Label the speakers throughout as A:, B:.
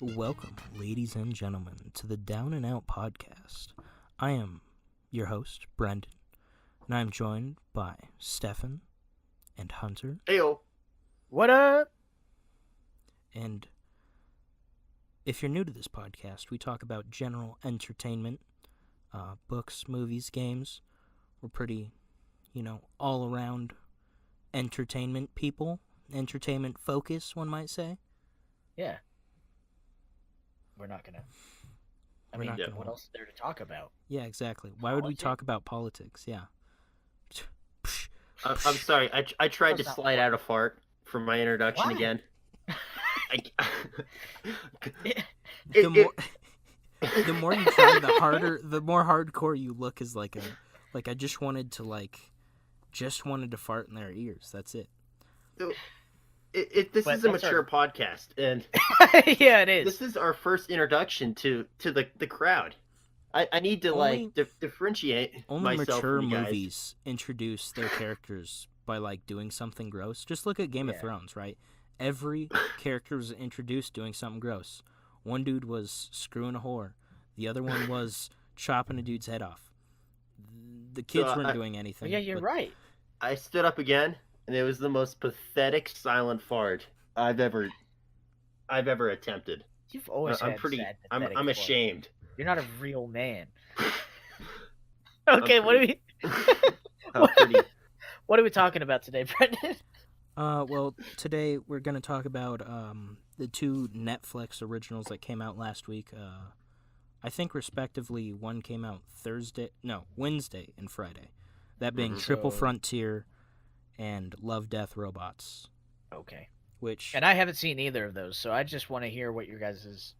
A: Welcome, ladies and gentlemen, to the Down and Out Podcast. I am your host, Brendan, and I'm joined by Stefan and Hunter.
B: Heyo.
C: What up?
A: And if you're new to this podcast, we talk about general entertainment, books, movies, games. We're pretty, all-around entertainment people. Entertainment focus, one might say.
C: Yeah. We're not gonna. What else is there to talk about?
A: Yeah, exactly. Why would we talk about politics? Yeah.
B: I'm sorry. I tried to slide out a fart for my introduction
C: Why?
B: again.
A: The more you try, the more hardcore you look. Is like I just wanted to fart in their ears. That's it.
B: This is a mature podcast, and
C: yeah, it is.
B: This is our first introduction to the crowd. I need to differentiate
A: only
B: myself
A: mature
B: from you guys.
A: movies introduce their characters by doing something gross. Just look at Game of Thrones, right? Every character was introduced doing something gross. One dude was screwing a whore. The other one was chopping a dude's head off. The kids weren't doing anything.
C: Yeah, you're right.
B: I stood up again, and it was the most pathetic silent fart I've ever attempted.
C: You've always
B: I'm
C: had
B: pretty.
C: sad,
B: I'm
C: pathetic fart.
B: ashamed.
C: You're not a real man. Okay, what are we talking about today, Brendan?
A: Well, today we're going to talk about the two Netflix originals that came out last week. I think respectively one came out Wednesday and Friday. That being Triple Frontiere and Love, Death, Robots.
C: Okay.
A: And
C: I haven't seen either of those, so I just want to hear what your guys' is.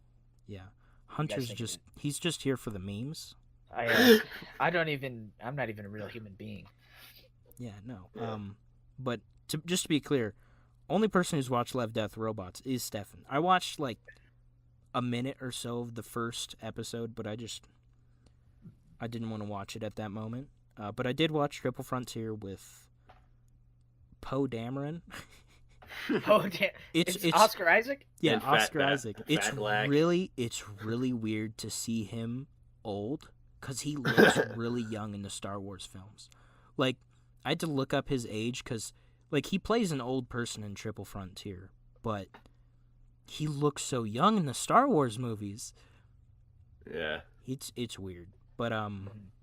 A: Yeah. Hunter's he's just here for the memes.
C: I'm not even a real human being.
A: Yeah, no. But just to be clear, only person who's watched Love, Death, Robots is Stefan. I watched a minute or so of the first episode, but I didn't want to watch it at that moment. But I did watch Triple Frontiere with Poe Dameron.
C: Oh, damn. It's Oscar Isaac?
A: Yeah,
B: And
A: Oscar Isaac. It's
B: black.
A: really weird to see him old because he looks really young in the Star Wars films. I had to look up his age because he plays an old person in Triple Frontiere, but he looks so young in the Star Wars movies.
B: Yeah.
A: It's weird. But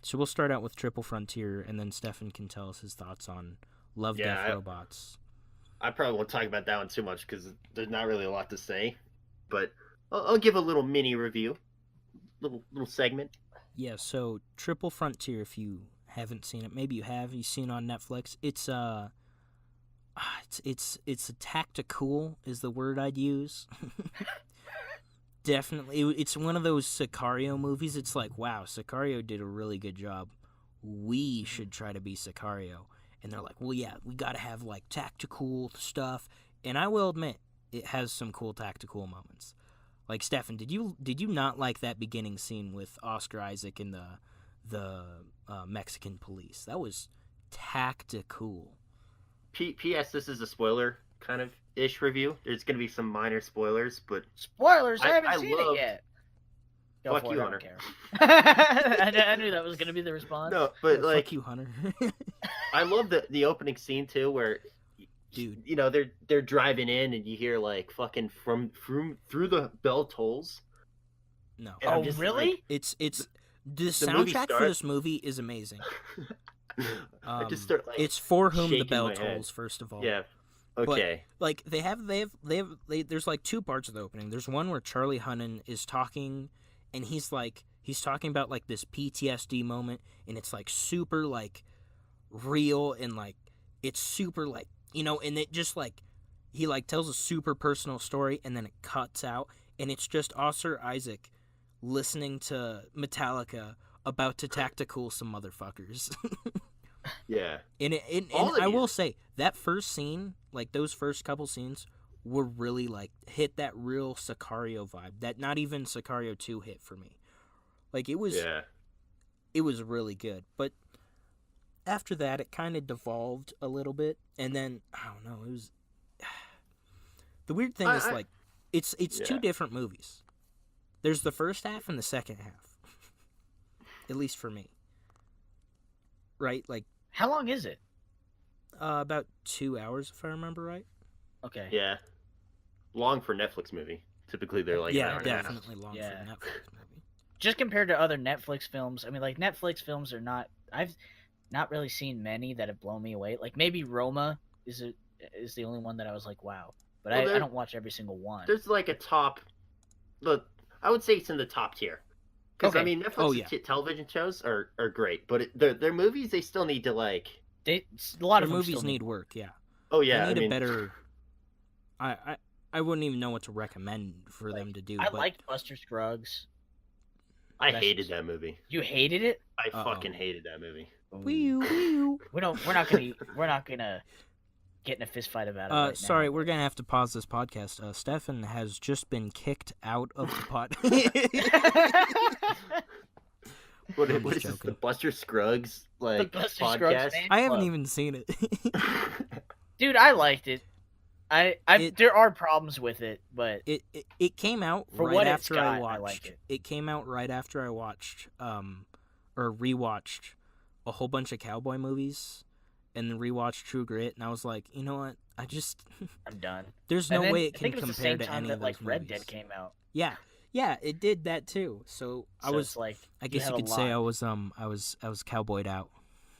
A: so we'll start out with Triple Frontiere, and then Stefan can tell us his thoughts on Love, Death, Robots.
B: I probably won't talk about that one too much because there's not really a lot to say, but I'll give a little mini review, little segment. Yeah.
A: So Triple Frontiere, if you haven't seen it, maybe you have. You've seen it on Netflix. It's a tactical is the word I'd use. Definitely, it's one of those Sicario movies. It's wow, Sicario did a really good job. We should try to be Sicario. And they're well, yeah, we got to have tactical stuff. And I will admit, it has some cool tactical moments. Stefan, did you not like that beginning scene with Oscar Isaac and the Mexican police? That was tactical.
B: P.S. This is a spoiler kind of ish review. There's going to be some minor spoilers, but
C: spoilers. I haven't seen it yet.
B: Fuck you, Hunter.
C: I knew that was going to be the response.
B: No, but
A: fuck you, Hunter.
B: I love the opening scene too, where
A: dude,
B: they're driving in and you hear fucking from through the bell tolls.
A: No.
C: Oh, really?
A: It's the soundtrack for this movie is amazing.
B: I just start
A: it's For Whom the
B: shaking
A: Bell
B: my head.
A: Tolls. First of all,
B: yeah. Okay.
A: But, they have there's two parts of the opening. There's one where Charlie Hunnam is talking, and he's talking about this PTSD moment, and it's super real, and it's super and it just he tells a super personal story, and then it cuts out, and it's just Oscar Isaac listening to Metallica about to tactical some motherfuckers.
B: Yeah.
A: And I will say that first scene, those first couple scenes, were really like hit that real Sicario vibe that not even Sicario 2 hit for me. Like it was really good. But after that it kind of devolved a little bit, and then I don't know, it was the weird thing is like it's two different movies. There's the first half and the second half. At least for me. Right? Like
C: how long is it?
A: About 2 hours if I remember right.
C: Okay.
B: Yeah. Long for Netflix movie. Typically they're like an hour and a half.
A: Definitely long for a Netflix movie.
C: Just compared to other Netflix films, I mean, like, Netflix films are not... I've not really seen many that have blown me away. Like, maybe Roma is the only one that I was like, wow. But I don't watch every single one.
B: There's like a top... I would say it's in the top tier. Because, I mean, Netflix television shows are great. But their movies, they still need to, like...
C: A lot of
A: movies need work, yeah.
B: Oh, yeah.
A: They need a better... I wouldn't even know what to recommend for them to do.
C: I liked Buster Scruggs.
B: I hated that movie.
C: You hated it?
B: I fucking hated that movie.
C: We're not gonna get in a fist fight about it. Right
A: sorry,
C: now.
A: we're gonna have to pause this podcast. Stefan has just been kicked out of the pod.
B: What is this, the Buster Scruggs
C: Buster
B: podcast?
C: Scruggs
A: I haven't even seen it.
C: Dude, I liked it. There are problems with it, but
A: it came out
C: for
A: right
C: what
A: after
C: it's got,
A: I watched.
C: I like it.
A: It came out right after I watched or rewatched a whole bunch of cowboy movies, and then rewatched True Grit, and I was like, you know what?
C: I'm done.
A: There's no way it can compare to any of those movies. I think it was the same time that
C: Red Dead came out.
A: Yeah, it did that too. So I was
C: like,
A: I guess you could say I was cowboyed out.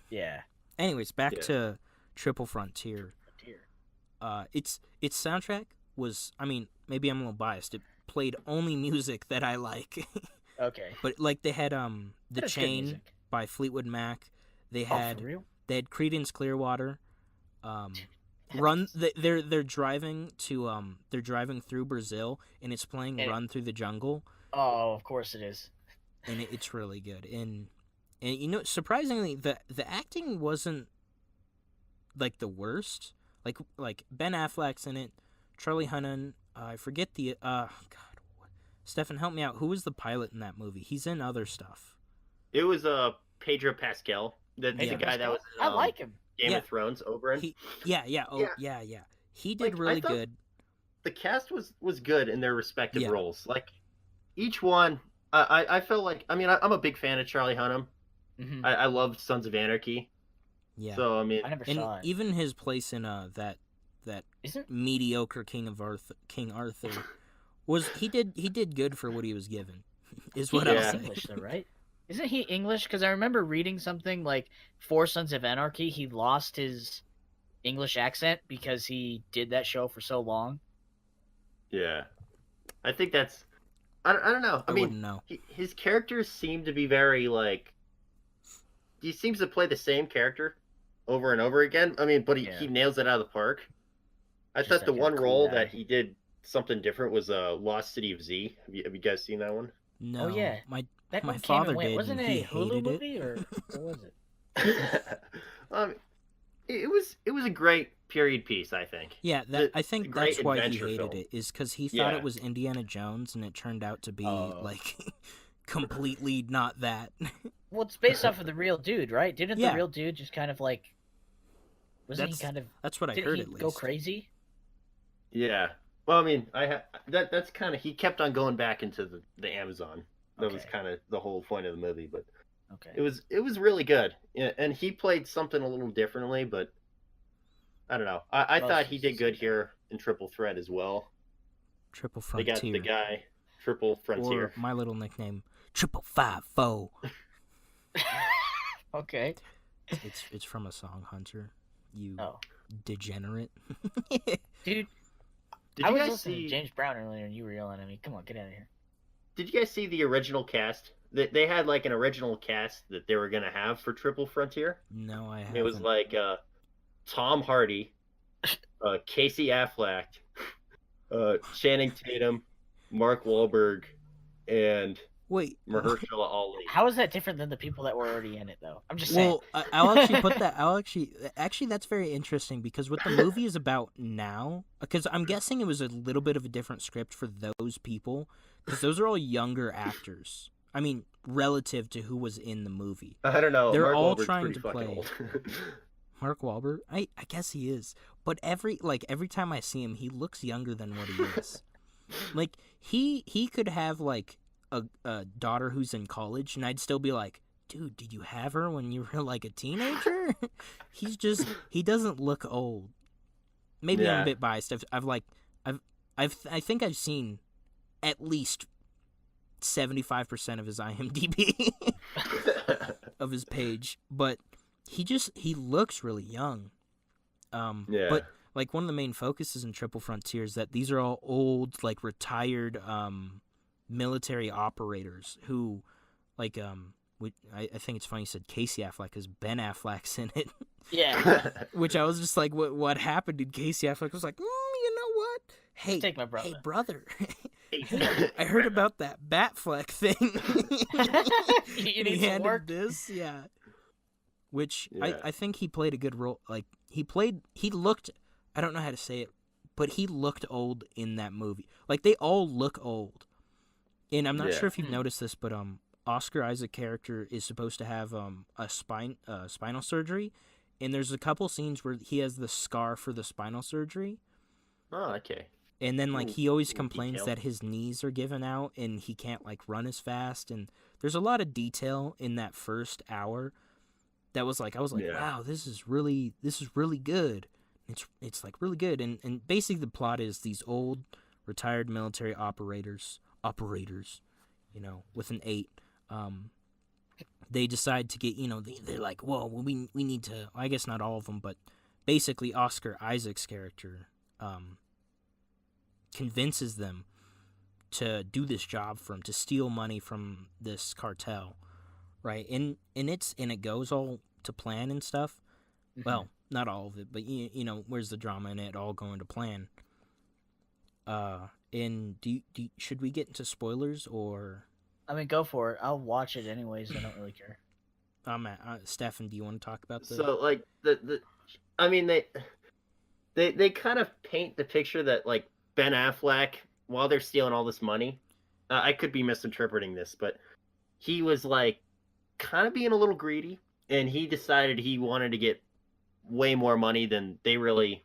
C: Yeah.
A: Anyways, back to Triple Frontier. Its soundtrack was, I mean, maybe I'm a little biased. It played only music that I like.
C: Okay.
A: But like they had The Chain by Fleetwood Mac. They had Creedence Clearwater. They're driving through Brazil, and it's playing Run Through the Jungle.
C: Oh, of course it is.
A: And it's really good. And you know, surprisingly, the acting wasn't like the worst. Like Ben Affleck's in it, Charlie Hunnam. I forget the God. Stefan, help me out. Who was the pilot in that movie? He's in other stuff.
B: It was Pedro Pascal. The guy that was in,
C: I like him.
B: Game of Thrones, Oberyn.
A: Yeah. He did really good.
B: The cast was good in their respective roles. Like each one, I felt like. I mean, I'm a big fan of Charlie Hunnam. Mm-hmm. I loved Sons of Anarchy.
A: Yeah.
B: So I mean,
C: I never saw it.
A: Even his place in that mediocre King Arthur was he did good for what he was given. Is what I'm saying.
C: English though, right? Isn't he English? Because I remember reading something like for Sons of Anarchy, he lost his English accent because he did that show for so long.
B: Yeah, I think that's. I don't know. I mean,
A: wouldn't know.
B: His characters seem to be very like. He seems to play the same character over and over again. I mean, but he nails it out of the park. I thought the one role that he did something different was Lost City of Z. Have you guys seen that one?
A: No.
C: Oh yeah.
A: My father did.
C: Wasn't it a Hulu movie or what was
B: it? It was a great period piece, I think.
A: Yeah, I think that's why he hated it, is because he thought it was Indiana Jones, and it turned out to be like completely not that.
C: Well, it's based off of the real dude, right? Didn't the real dude just kind of like? Wasn't he kind of?
A: That's what I heard. At least
C: go crazy.
B: Yeah. Well, I mean, that's kind of he kept on going back into the Amazon. That was kind of the whole point of the movie, but it was really good, and he played something a little differently, but I don't know. I thought he did good here in Triple Threat as well.
A: Triple Frontier.
B: They got the guy Triple Frontier.
A: Or my little nickname, 555.
C: Okay.
A: It's from a song, Hunter. You degenerate.
C: Dude, I was listening to James Brown earlier, and you were yelling at me. Come on, get out of here.
B: Did you guys see the original cast? They had like an original cast that they were gonna have for Triple Frontier.
A: No, I haven't.
B: It was like Tom Hardy, Casey Affleck, Channing Tatum, Mark Wahlberg, and
A: Wait,
B: Mahershala Ali.
C: How is that different than the people that were already in it, though? I'm just saying.
A: Well, I'll actually put that. Actually, that's very interesting because what the movie is about now. Because I'm guessing it was a little bit of a different script for those people, because those are all younger actors. I mean, relative to who was in the movie.
B: I don't know.
A: They're
B: Mark
A: all
B: Wahlberg's
A: trying
B: pretty
A: to
B: fucking
A: play.
B: old.
A: Mark Wahlberg, I guess he is, but every time I see him, he looks younger than what he is. Like he could have like a daughter who's in college, and I'd still be like, dude, did you have her when you were like a teenager? He doesn't look old. Maybe I'm a bit biased. I think I've seen at least 75% of his IMDb of his page, but he looks really young. But like one of the main focuses in Triple Frontiere is that these are all old, like retired military operators who, like, I think it's funny you said Casey Affleck because Ben Affleck's in it.
C: Yeah.
A: Which I was just like, what happened? Did Casey Affleck was like, you know what? Hey,
C: take my brother.
A: Hey, brother. Hey, I heard about that Batfleck thing.
C: You need some work.
A: This, yeah. Which I think he played a good role. Like he looked, I don't know how to say it, but he looked old in that movie. Like they all look old. And I'm not sure if you've noticed this, but Oscar Isaac character is supposed to have a spinal surgery, and there's a couple scenes where he has the scar for the spinal surgery.
B: Oh, okay.
A: And then like he always complains that his knees are giving out and he can't like run as fast, and there's a lot of detail in that first hour that was like I was like, wow, this is really good. It's like really good, and basically the plot is these old retired military operators, you know, with an 8. They decide to get, you know, they're like, whoa, well, we need to, I guess not all of them, but basically Oscar Isaac's character convinces them to do this job for him, to steal money from this cartel, right? And it goes all to plan and stuff. Mm-hmm. Well, not all of it, but you know, where's the drama in it all going to plan? And should we get into spoilers or?
C: I mean, go for it. I'll watch it anyways. I don't really care.
A: Stefan, do you want to talk about this?
B: So, like, I mean, they kind of paint the picture that, like, Ben Affleck, while they're stealing all this money, I could be misinterpreting this, but he was, like, kind of being a little greedy, and he decided he wanted to get way more money than they really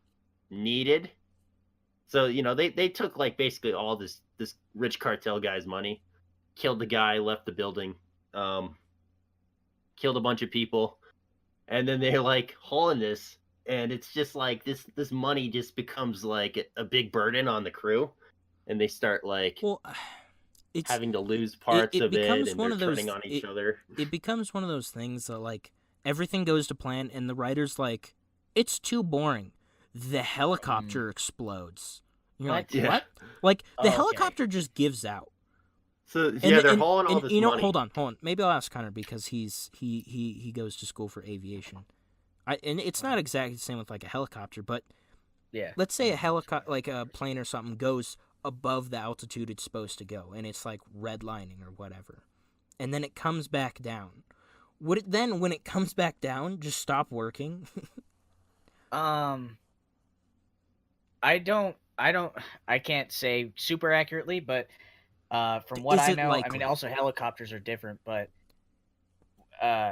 B: needed. So, you know, they took, like, basically all this rich cartel guy's money, killed the guy, left the building, killed a bunch of people, and then they're, like, hauling this, and it's just, like, this money just becomes, like, a big burden on the crew, and they start, like, having to lose parts of it, and they're turning on each other.
A: It becomes one of those things that, like, everything goes to plan, and the writer's like, it's too boring. The helicopter explodes. You're like, what? Like, the helicopter just gives out.
B: So they're hauling all this money.
A: You know, hold on. Maybe I'll ask Connor because he goes to school for aviation. And it's not exactly the same with like a helicopter, but let's say a helicopter, like a plane or something, goes above the altitude it's supposed to go, and it's like redlining or whatever, and then it comes back down. Would it then, when it comes back down, just stop working?
C: I can't say super accurately, but from what I know, likely? I mean, also helicopters are different, but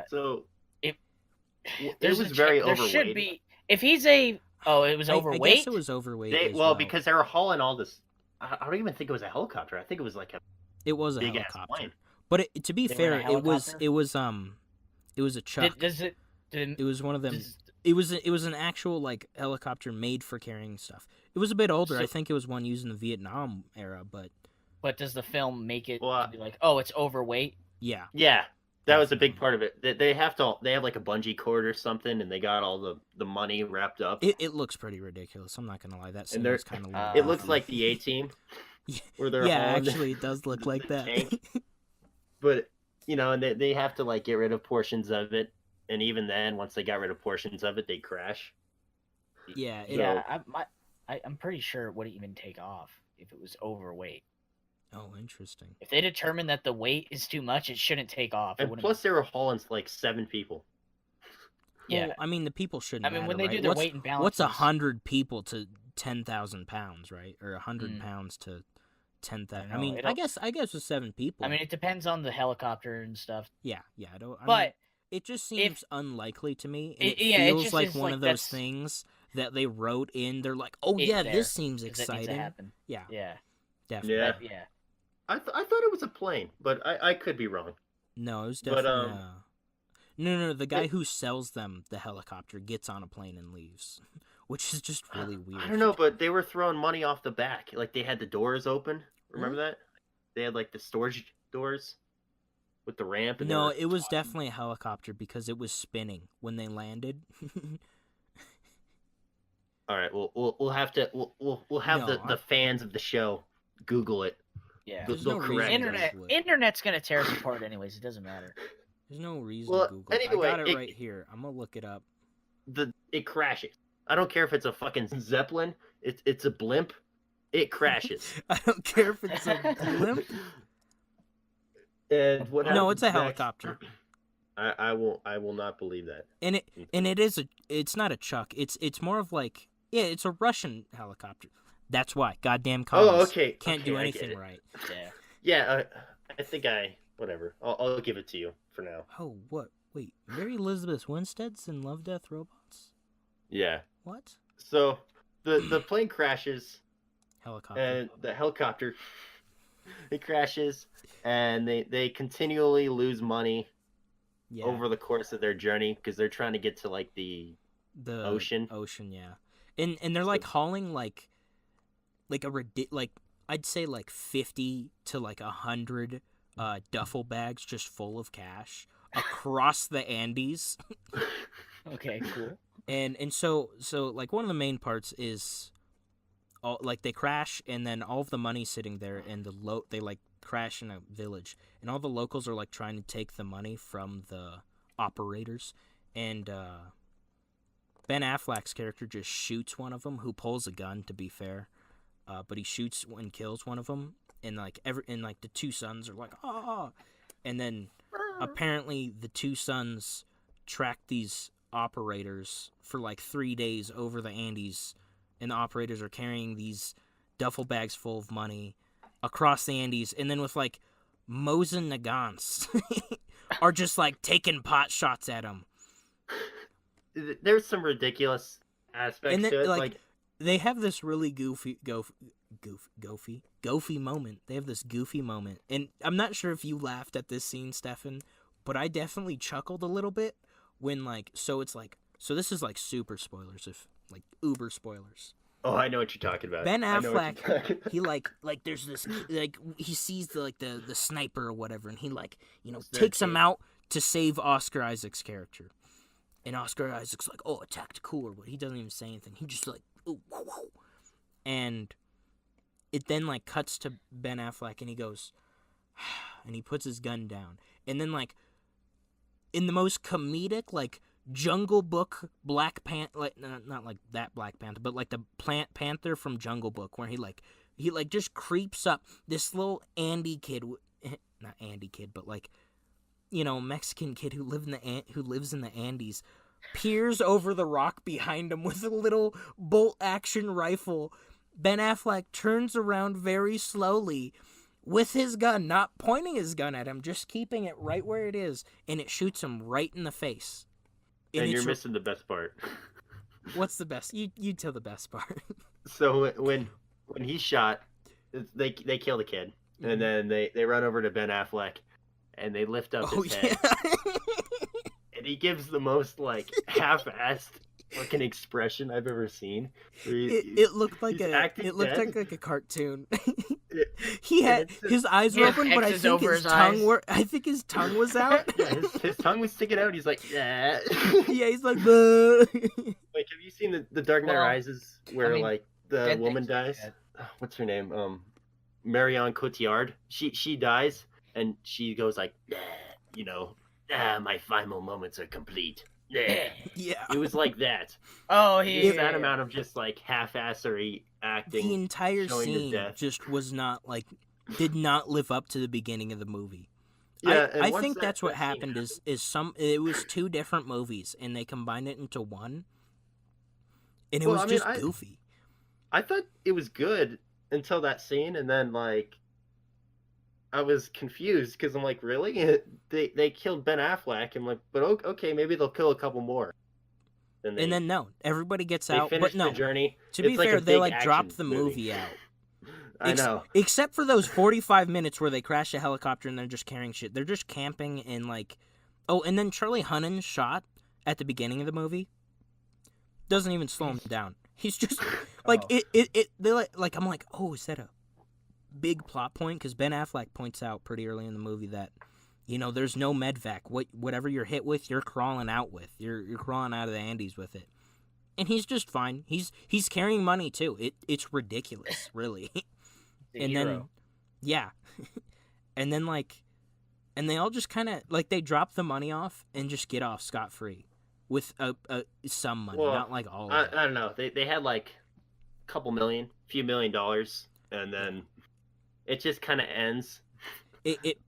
B: so it was very overweight. There should be,
C: if he's it was overweight.
A: I guess it was overweight.
B: Because they were hauling all this. I don't even think it was a helicopter. I think it was like a.
A: It was a helicopter. But to be fair, it was a truck. It was one of them. It was an actual like helicopter made for carrying stuff. It was a bit older. I think it was one used in the Vietnam era, but.
C: But does the film make it be like, oh, it's overweight?
A: Yeah.
B: Yeah, that was a big part of it. They have like a bungee cord or something, and they got all the money wrapped up.
A: It looks pretty ridiculous. I'm not gonna lie. That scene was kind of.
B: It looks like the A-Team.
A: Actually, it does look like that.
B: But you know, and they have to like get rid of portions of it, and even then, once they got rid of portions of it, they crash.
C: Yeah. I'm pretty sure it wouldn't even take off if it was overweight.
A: Oh, interesting.
C: If they determine that the weight is too much, it shouldn't take off.
B: And plus, they were hauling like 7 people.
C: Yeah,
A: well, I mean, the people shouldn't.
C: I mean,
A: matter,
C: when they
A: right?
C: do their weight and balance,
A: what's 100 people to 10,000 pounds, right? Or 100 pounds to 10,000. I mean, I guess with 7 people.
C: I mean, it depends on the helicopter and stuff.
A: Yeah. I
C: But
A: it just seems unlikely to me. And it
C: feels
A: feels like one of those things that they wrote in. They're like, oh yeah, this seems exciting. Yeah.
C: Yeah.
A: Definitely.
C: Yeah.
B: I thought it was a plane, but I could be wrong.
A: No, it was definitely. No. The guy who sells them the helicopter gets on a plane and leaves, which is just really weird.
B: I don't know, but they were throwing money off the back. Like they had the doors open. Remember that? They had like the storage doors with the ramp. And
A: no, it was definitely a helicopter because it was spinning when they landed.
B: All right, we'll have to we'll have the fans of the show Google it.
C: Yeah,
B: they'll correct.
C: Internet's gonna tear us apart anyways. It doesn't matter.
A: There's no reason to Google it.
B: Anyway,
A: I got it right here. I'm gonna look it up.
B: It crashes. I don't care if it's a fucking Zeppelin. It's a blimp. It crashes.
A: I don't care if it's a blimp.
B: And what?
A: No, it's a helicopter.
B: I will not believe that.
A: And it's not a Chuck. It's more of like it's a Russian helicopter. That's why. Goddamn commies.
B: Oh, okay.
A: Can't do anything right.
C: Yeah.
B: Yeah, I think whatever. I'll give it to you for now.
A: Oh, what? Wait, Mary Elizabeth Winstead's in Love, Death, Robots?
B: Yeah.
A: What?
B: So the plane crashes.
A: Helicopter.
B: And the helicopter it crashes and they continually lose money over the course of their journey because they're trying to get to like the ocean.
A: Yeah. And they're like hauling like I'd say like 50 to like 100 duffel bags just full of cash across the Andes.
C: Okay, cool.
A: And so like one of the main parts is like they crash and then all of the money's sitting there and they like crash in a village and all the locals are like trying to take the money from the operators and Ben Affleck's character just shoots one of them who pulls a gun, to be fair, but he shoots and kills one of them and like the two sons are like and then apparently the two sons track these operators for like 3 days over the Andes. And the operators are carrying these duffel bags full of money across the Andes. And then with, like, Mosin Nagants are just, like, taking pot shots at them.
B: There's some ridiculous aspects to it. Like,
A: they have this really goofy moment. They have this goofy moment. And I'm not sure if you laughed at this scene, Stefan, but I definitely chuckled a little bit when, like, so this is, like, super spoilers, like uber spoilers.
B: Oh, I know what you're talking about.
A: Ben Affleck, he like there's this like he sees the sniper or whatever, and he like takes him out to save Oscar Isaac's character, and Oscar Isaac's like, oh, attacked cool, but he doesn't even say anything. He just like, ooh, whoa, whoa. And it then like cuts to Ben Affleck, and he goes, and he puts his gun down, and then like in the most comedic like Jungle Book Black Panther, like not like that Black Panther, but like the Panther from Jungle Book, where he just creeps up this little Andy kid, not Andy kid, but like Mexican kid who lives in the Andes, peers over the rock behind him with a little bolt action rifle. Ben Affleck turns around very slowly with his gun, not pointing his gun at him, just keeping it right where it is, and it shoots him right in the face.
B: And you're missing the best part.
A: What's the best? You tell the best part.
B: So when he's shot, they kill the kid, and then they run over to Ben Affleck, and they lift up his head, and he gives the most like half-assed fucking expression I've ever seen.
A: It looked like a cartoon. He had his eyes were open, but I think his tongue was out.
B: Yeah, his tongue was sticking out. He's like, yeah.
A: Yeah, he's like, bleh.
B: Like, have you seen the Dark Knight Rises where like the woman dies? What's her name? Marion Cotillard. She dies and she goes like, my final moments are complete. Yeah. It was like that.
C: Oh,
B: that amount of just like half-assery acting.
A: The entire scene just was not like did not live up to the beginning of the movie.
B: Yeah,
A: I think that's what happened. It was two different movies and they combined it into one, and it was just goofy.
B: I thought it was good until that scene, and then like I was confused because I'm like, really? They killed Ben Affleck. I'm like, but okay, maybe they'll kill a couple more.
A: And then no, everybody gets out.
B: But no,
A: the
B: journey.
A: To be fair, they like dropped the movie out.
B: I know.
A: Except for those 45 minutes where they crash a helicopter and they're just carrying shit. They're just camping and like, oh, and then Charlie Hunnam's shot at the beginning of the movie doesn't even slow him down. He's just like they like I'm like, oh, is that a big plot point? Because Ben Affleck points out pretty early in the movie that, you know, there's no medvac. Whatever you're hit with, you're crawling out with. You're crawling out of the Andes with it. And he's just fine. He's carrying money too. It's ridiculous, really. And
C: hero.
A: then, yeah, and then like, and they all just kind of like they drop the money off and just get off scot-free with some money, not like all of it.
B: I don't know. They had like a few $1 million, and then it just kind of ends.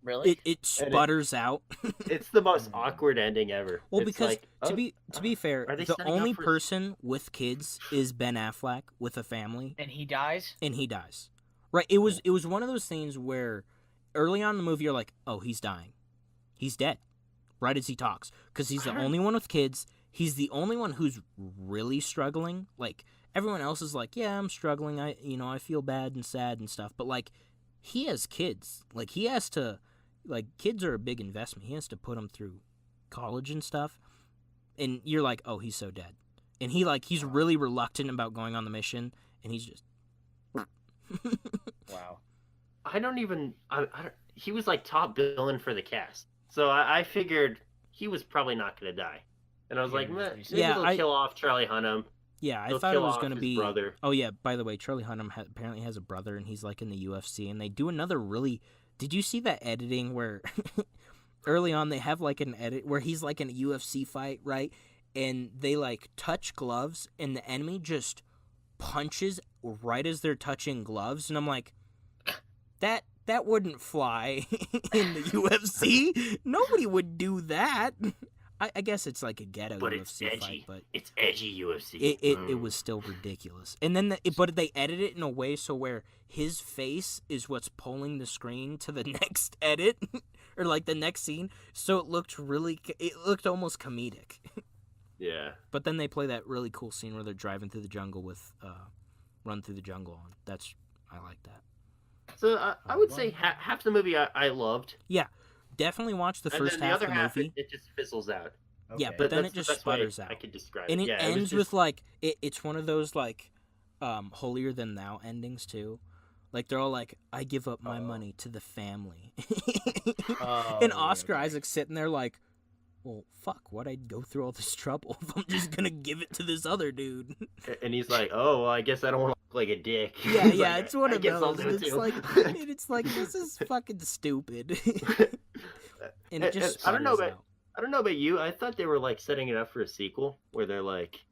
C: Really?
A: It sputters out.
B: It's the most awkward ending ever.
A: Well,
B: it's
A: because
B: like,
A: to be fair, the only person with kids is Ben Affleck with a family,
C: and he dies.
A: Right? It was one of those things where early on in the movie you're like, oh, he's dying, he's dead, right as he talks, because he's the only one with kids. He's the only one who's really struggling. Like everyone else is like, yeah, I'm struggling. I feel bad and sad and stuff, but like. He has kids. Like, he has to... Like, kids are a big investment. He has to put them through college and stuff. And you're like, oh, he's so dead. And he's really reluctant about going on the mission. And he's just...
C: Wow.
B: I don't... He was, like, top billing for the cast. So I figured he was probably not going to die. And I was like, maybe they'll kill off Charlie Hunnam.
A: Yeah, I thought it was going to be... brother. Oh, yeah, by the way, Charlie Hunnam apparently has a brother, and he's, like, in the UFC, and they do another really... Did you see that editing where... early on, they have, like, an edit where he's, like, in a UFC fight, right? And they, like, touch gloves, and the enemy just punches right as they're touching gloves, and I'm like, that wouldn't fly in the UFC. Nobody would do that. I guess it's like a ghetto UFC fight, but
B: it's edgy UFC.
A: It was still ridiculous. And then, but they edit it in a way so where his face is what's pulling the screen to the next edit, or like the next scene. So it looked almost comedic.
B: Yeah.
A: But then they play that really cool scene where they're driving through the jungle with Run Through the Jungle on. I like that.
B: So I would say half the movie I loved.
A: Yeah. Definitely watch the first half of the movie.
B: It just fizzles out.
A: Okay. Yeah, but then it just sputters out.
B: I could describe it.
A: And it ends with like it's one of those like holier than thou endings too. Like they're all like, I give up my money to the family. And Oscar Isaac's sitting there like, well, fuck, why'd I go through all this trouble if I'm just gonna give it to this other dude?
B: And he's like, oh, well, I guess I don't want to look like a dick.
A: Yeah, yeah,
B: like,
A: it's one of those. It's like this is fucking stupid. And it just
B: I don't know about you. I thought they were like setting it up for a sequel where they're like,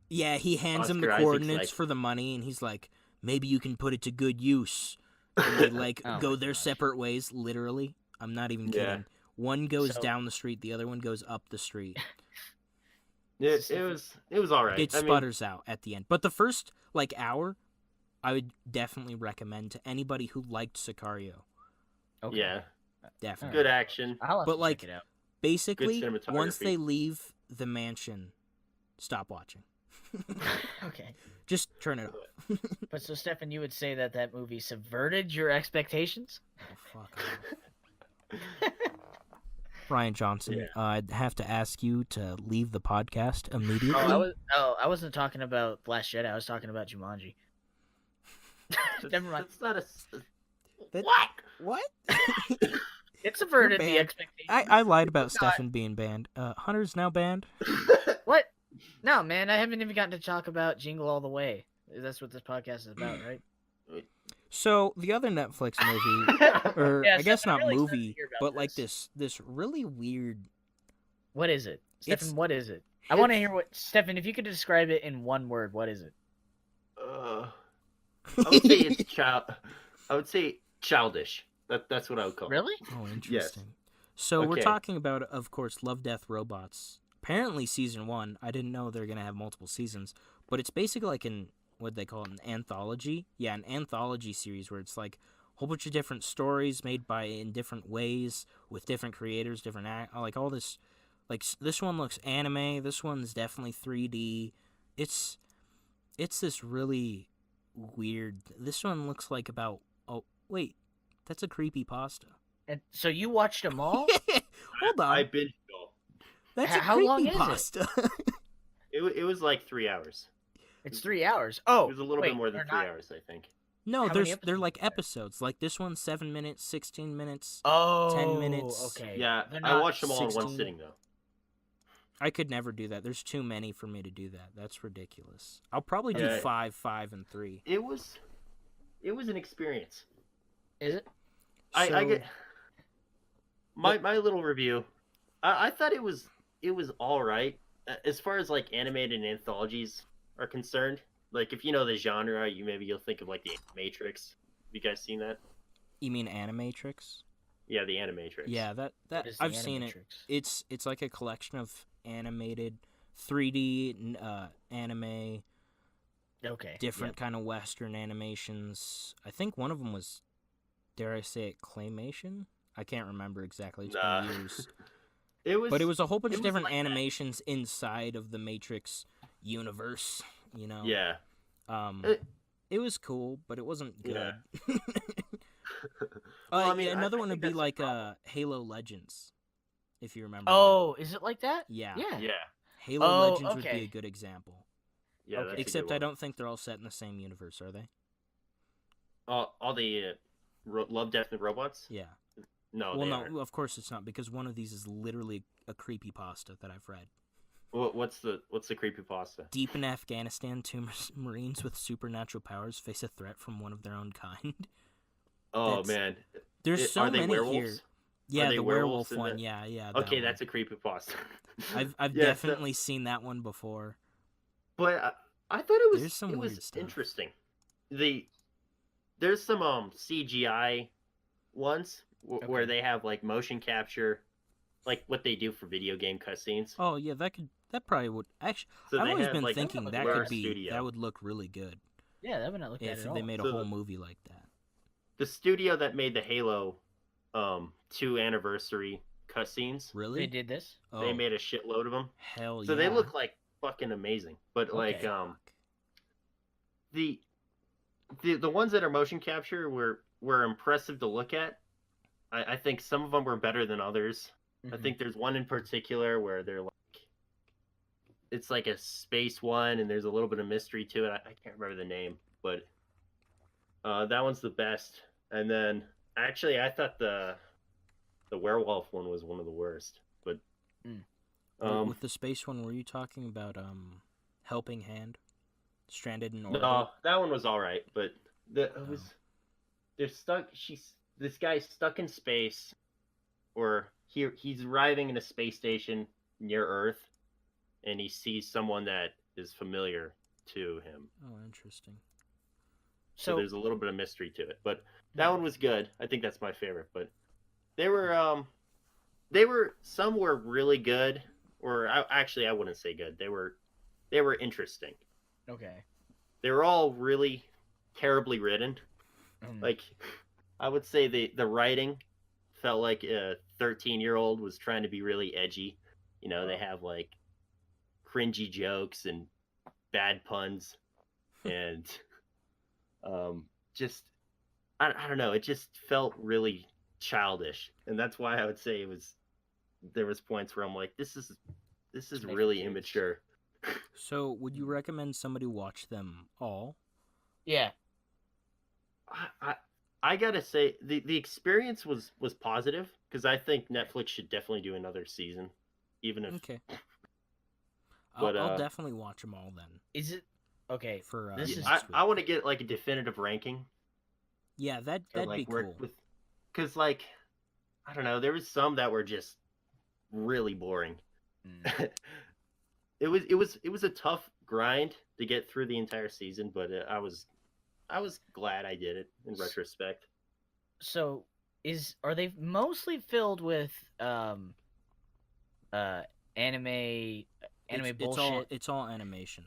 A: yeah, he hands him the coordinates for the money, and he's like, maybe you can put it to good use. And they like go their separate ways. Literally, I'm not even kidding. Yeah. One goes down the street, the other one goes up the street.
B: It was all right.
A: It sputters out at the end, but the first like hour, I would definitely recommend to anybody who liked Sicario.
B: Okay. Yeah,
A: definitely
B: good action.
C: I'll have to check it out.
A: Basically, once they leave the mansion, stop watching.
C: Okay.
A: Just turn it off.
C: But so, Stefan, you would say that movie subverted your expectations?
A: Oh, fuck. Ryan Johnson, I'd have to ask you to leave the podcast immediately.
C: I wasn't talking about Last Jedi. I was talking about Jumanji. Never mind.
B: That's not
A: What?
C: It subverted the expectations.
A: I lied about Stefan being banned. Hunter's now banned.
C: What? No, man. I haven't even gotten to talk about Jingle All the Way. That's what this podcast is about, right?
A: So the other Netflix movie, or I guess not really movie, but like this really weird.
C: What is it, Stefan? What is it? I want to hear what Stefan. If you could describe it in one word, what is it?
B: I would say it's child. I would say childish. That's what I would call it.
C: Really?
A: Oh, interesting.
B: Yes.
A: So we're
B: Okay.
A: talking about, of course, Love, Death, Robots. Apparently, season 1. I didn't know they're gonna have multiple seasons, but it's basically like what they call it, an anthology. Yeah, an anthology series where it's like a whole bunch of different stories made in different ways with different creators, like all this. Like this one looks anime. This one's definitely 3D. It's this really weird. This one looks like about. Oh wait, that's a creepypasta.
C: And so you watched them all?
A: Hold on.
B: I binged it all.
A: That's
C: How
A: a
C: long is it?
A: creepypasta.
B: It was like 3 hours.
C: It's 3 hours. Oh,
B: It was a little
C: wait,
B: bit more than
C: they're
B: 3
C: not-
B: hours, I think.
A: No,
C: How many
A: they're
C: episodes
A: like
C: are there?
A: episodes. Like this one's 7 minutes, 16 minutes.
C: Oh,
A: 10 minutes.
C: Okay.
B: Yeah,
C: They're
B: I
C: not
B: watched them all in one
A: 16.
B: sitting though.
A: I could never do that. There's too many for me to do that. That's ridiculous. I'll probably do
B: Yeah.
A: 5, and 3.
B: It was an experience.
C: Is it?
B: I
A: So-
B: get my little review. I thought it was all right as far as like animated anthologies are concerned. Like if you know the genre, you'll think of like the Matrix. Have you guys seen that?
A: You mean Animatrix?
B: Yeah, the Animatrix.
A: Yeah, that
C: What is the
A: I've seen it.
C: Animatrix?
A: It's like a collection of animated 3D anime,
C: Okay.
A: different kind of Western animations. I think one of them was, dare I say it, claymation? I can't remember exactly. It's
B: Nah.
A: been years.
B: But
A: It was a whole bunch
B: it
A: of
B: was
A: different
B: like that.
A: animations inside of the Matrix universe, you know?
B: Yeah.
A: It was cool, but it wasn't good.
B: Yeah. Well, I mean,
A: another
B: I
A: one would
B: think
A: be
B: that's the
A: like
B: problem.
A: Halo Legends, if you remember.
C: Oh, is it like that?
A: that. Yeah.
C: Yeah.
B: Yeah.
A: Halo
C: Oh,
A: Legends would be
C: okay.
A: a good example.
B: Yeah.
C: Okay.
B: That's a
A: Except
B: good
A: I
B: one.
A: don't think they're all set in the same universe, are they?
B: All the Love, Death, and Robots.
A: Yeah.
B: No,
A: Well,
B: they
A: no,
B: aren't.
A: of course it's not, because one of these is literally a creepypasta that I've read.
B: What's the creepypasta?
A: Deep in Afghanistan, two Marines with supernatural powers face a threat from one of their own kind.
B: Oh
A: That's-
B: man.
A: There's so
B: Are they
A: many
B: werewolves?
A: here. Yeah,
B: they
A: the
B: werewolves
A: werewolf
B: in
A: one.
B: the-
A: Yeah.
B: Okay,
A: one.
B: that's a creepypasta.
A: I've
B: Yeah, so-
A: definitely seen that one before.
B: But I thought it was
A: There's some
B: it
A: weird
B: was
A: stuff.
B: interesting. There's some CGI ones where
C: Okay.
B: they have like motion capture, like what they do for video game cutscenes.
A: Oh yeah, that probably would actually.
B: So
A: I've
B: they
A: always
B: have,
A: been
B: like,
A: thinking
B: a
A: that
B: rare
A: could be
B: studio.
A: that would look really good
C: Yeah, that would not look bad
A: if
C: at all.
A: they made a
B: So
A: whole
B: the-
A: movie like that.
B: The studio that made the Halo 2 anniversary cutscenes,
A: Really?
C: They did this?
A: Oh,
B: they made a shitload of them.
A: hell
B: So
A: yeah.
B: they look like fucking amazing. But like
C: Okay.
A: Fuck.
B: the ones that are motion capture were impressive to look at. I think some of them were better than others. I
C: Mhm.
B: think there's one in particular where they're like, it's like a space one, and there's a little bit of mystery to it. I can't remember the name, but that one's the best. And then actually, I thought the werewolf one was one of the worst. But
A: With the space one, were you talking about Helping Hand, Stranded in Orbit?
B: no, that one was all right. But they're stuck. This guy's stuck in space, or he's arriving in a space station near Earth, and he sees someone that is familiar to him.
A: Oh, interesting.
B: So
C: So
B: there's a little bit of mystery to it. But that one was good. I think that's my favorite. But they were some were really good, or I wouldn't say good. They were interesting.
C: okay.
B: They were all really terribly written.
C: Mm.
B: Like, I would say the writing felt like a 13-year-old was trying to be really edgy. You know, they have like cringy jokes and bad puns, and just I don't know. It just felt really childish, and that's why I would say there was points where I'm like, this is
C: made for
B: really
C: kids.
B: immature.
A: So, would you recommend somebody watch them all?
C: Yeah.
B: I gotta say the experience was positive, because I think Netflix should definitely do another season, even if
A: Okay.
B: But,
A: I'll definitely watch them all then.
C: Is it okay?
A: For
C: This is-
A: next week.
B: I want to get like a definitive ranking.
A: Yeah, that'd
B: or,
A: be
B: like,
A: cool.
B: work with, because like I don't know, there was some that were just really boring.
C: Mm.
B: It was a tough grind to get through the entire season, but I was glad I did it in retrospect.
C: So are they mostly filled with anime bullshit?
A: It's all animation.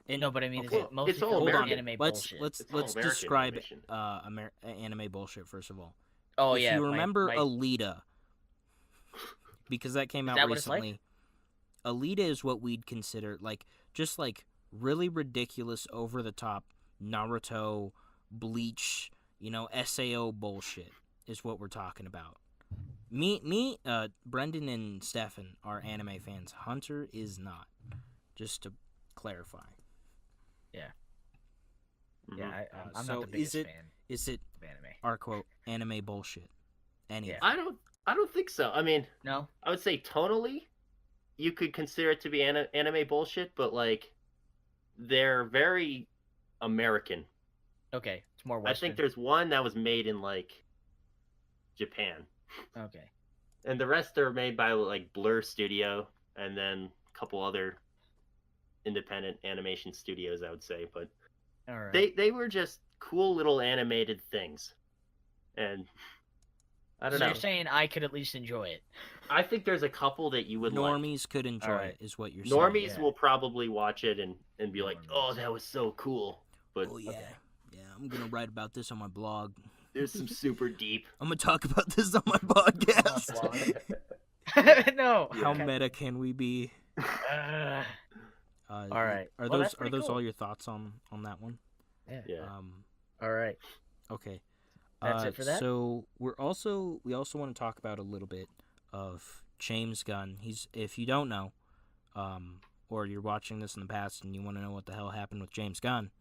A: And,
C: no, but I mean, is
B: well,
C: it mostly
B: it's all
C: filled with
B: American.
C: anime
A: let's
C: bullshit?
A: let's
B: It's all
A: let's
B: American
A: describe
B: animation.
A: anime bullshit first of all.
C: Oh
A: if
C: yeah,
A: you remember
C: my...
A: Alita, because that came out
C: that what it's
A: recently.
C: like?
A: Alita is what we'd consider just really ridiculous, over the top Naruto, Bleach, SAO bullshit is what we're talking about. Brendan and Stefan are anime fans. Hunter is not. Just to clarify.
C: Yeah.
B: Mhm.
C: Yeah, I'm
A: so
C: not the biggest fan
A: is it
C: of anime.
A: our quote anime bullshit?
C: Yeah.
B: I don't think so. I mean,
C: No.
B: I would say tonally, you could consider it to be anime bullshit, but like, they're very American.
C: Okay, it's more Western.
B: I think there's one that was made in like Japan.
C: Okay.
B: And the rest are made by like Blur Studio and then a couple other independent animation studios, I would say. But
C: all right.
B: they were just cool little animated things. And I don't know.
C: So you're saying I could at least enjoy it?
B: I think there's a couple that you would
A: Normies could enjoy
C: Alright.
A: it, is what you're saying.
B: Normies will probably watch it and be like,
C: Normies.
B: "Oh, that was so cool." But
A: Oh yeah,
C: Okay.
A: yeah. I'm gonna write about this on my blog.
B: there's some super deep.
A: I'm gonna talk about this on my podcast.
C: No.
A: How
C: Okay.
A: meta can we be?
C: All right.
A: Are
C: Well,
A: those
C: that's pretty cool.
A: all your thoughts on that one?
B: Yeah.
C: All right.
A: Okay.
C: That's it for that?
A: So we also want to talk about a little bit of James Gunn. If you don't know, or you're watching this in the past and you want to know what the hell happened with James Gunn,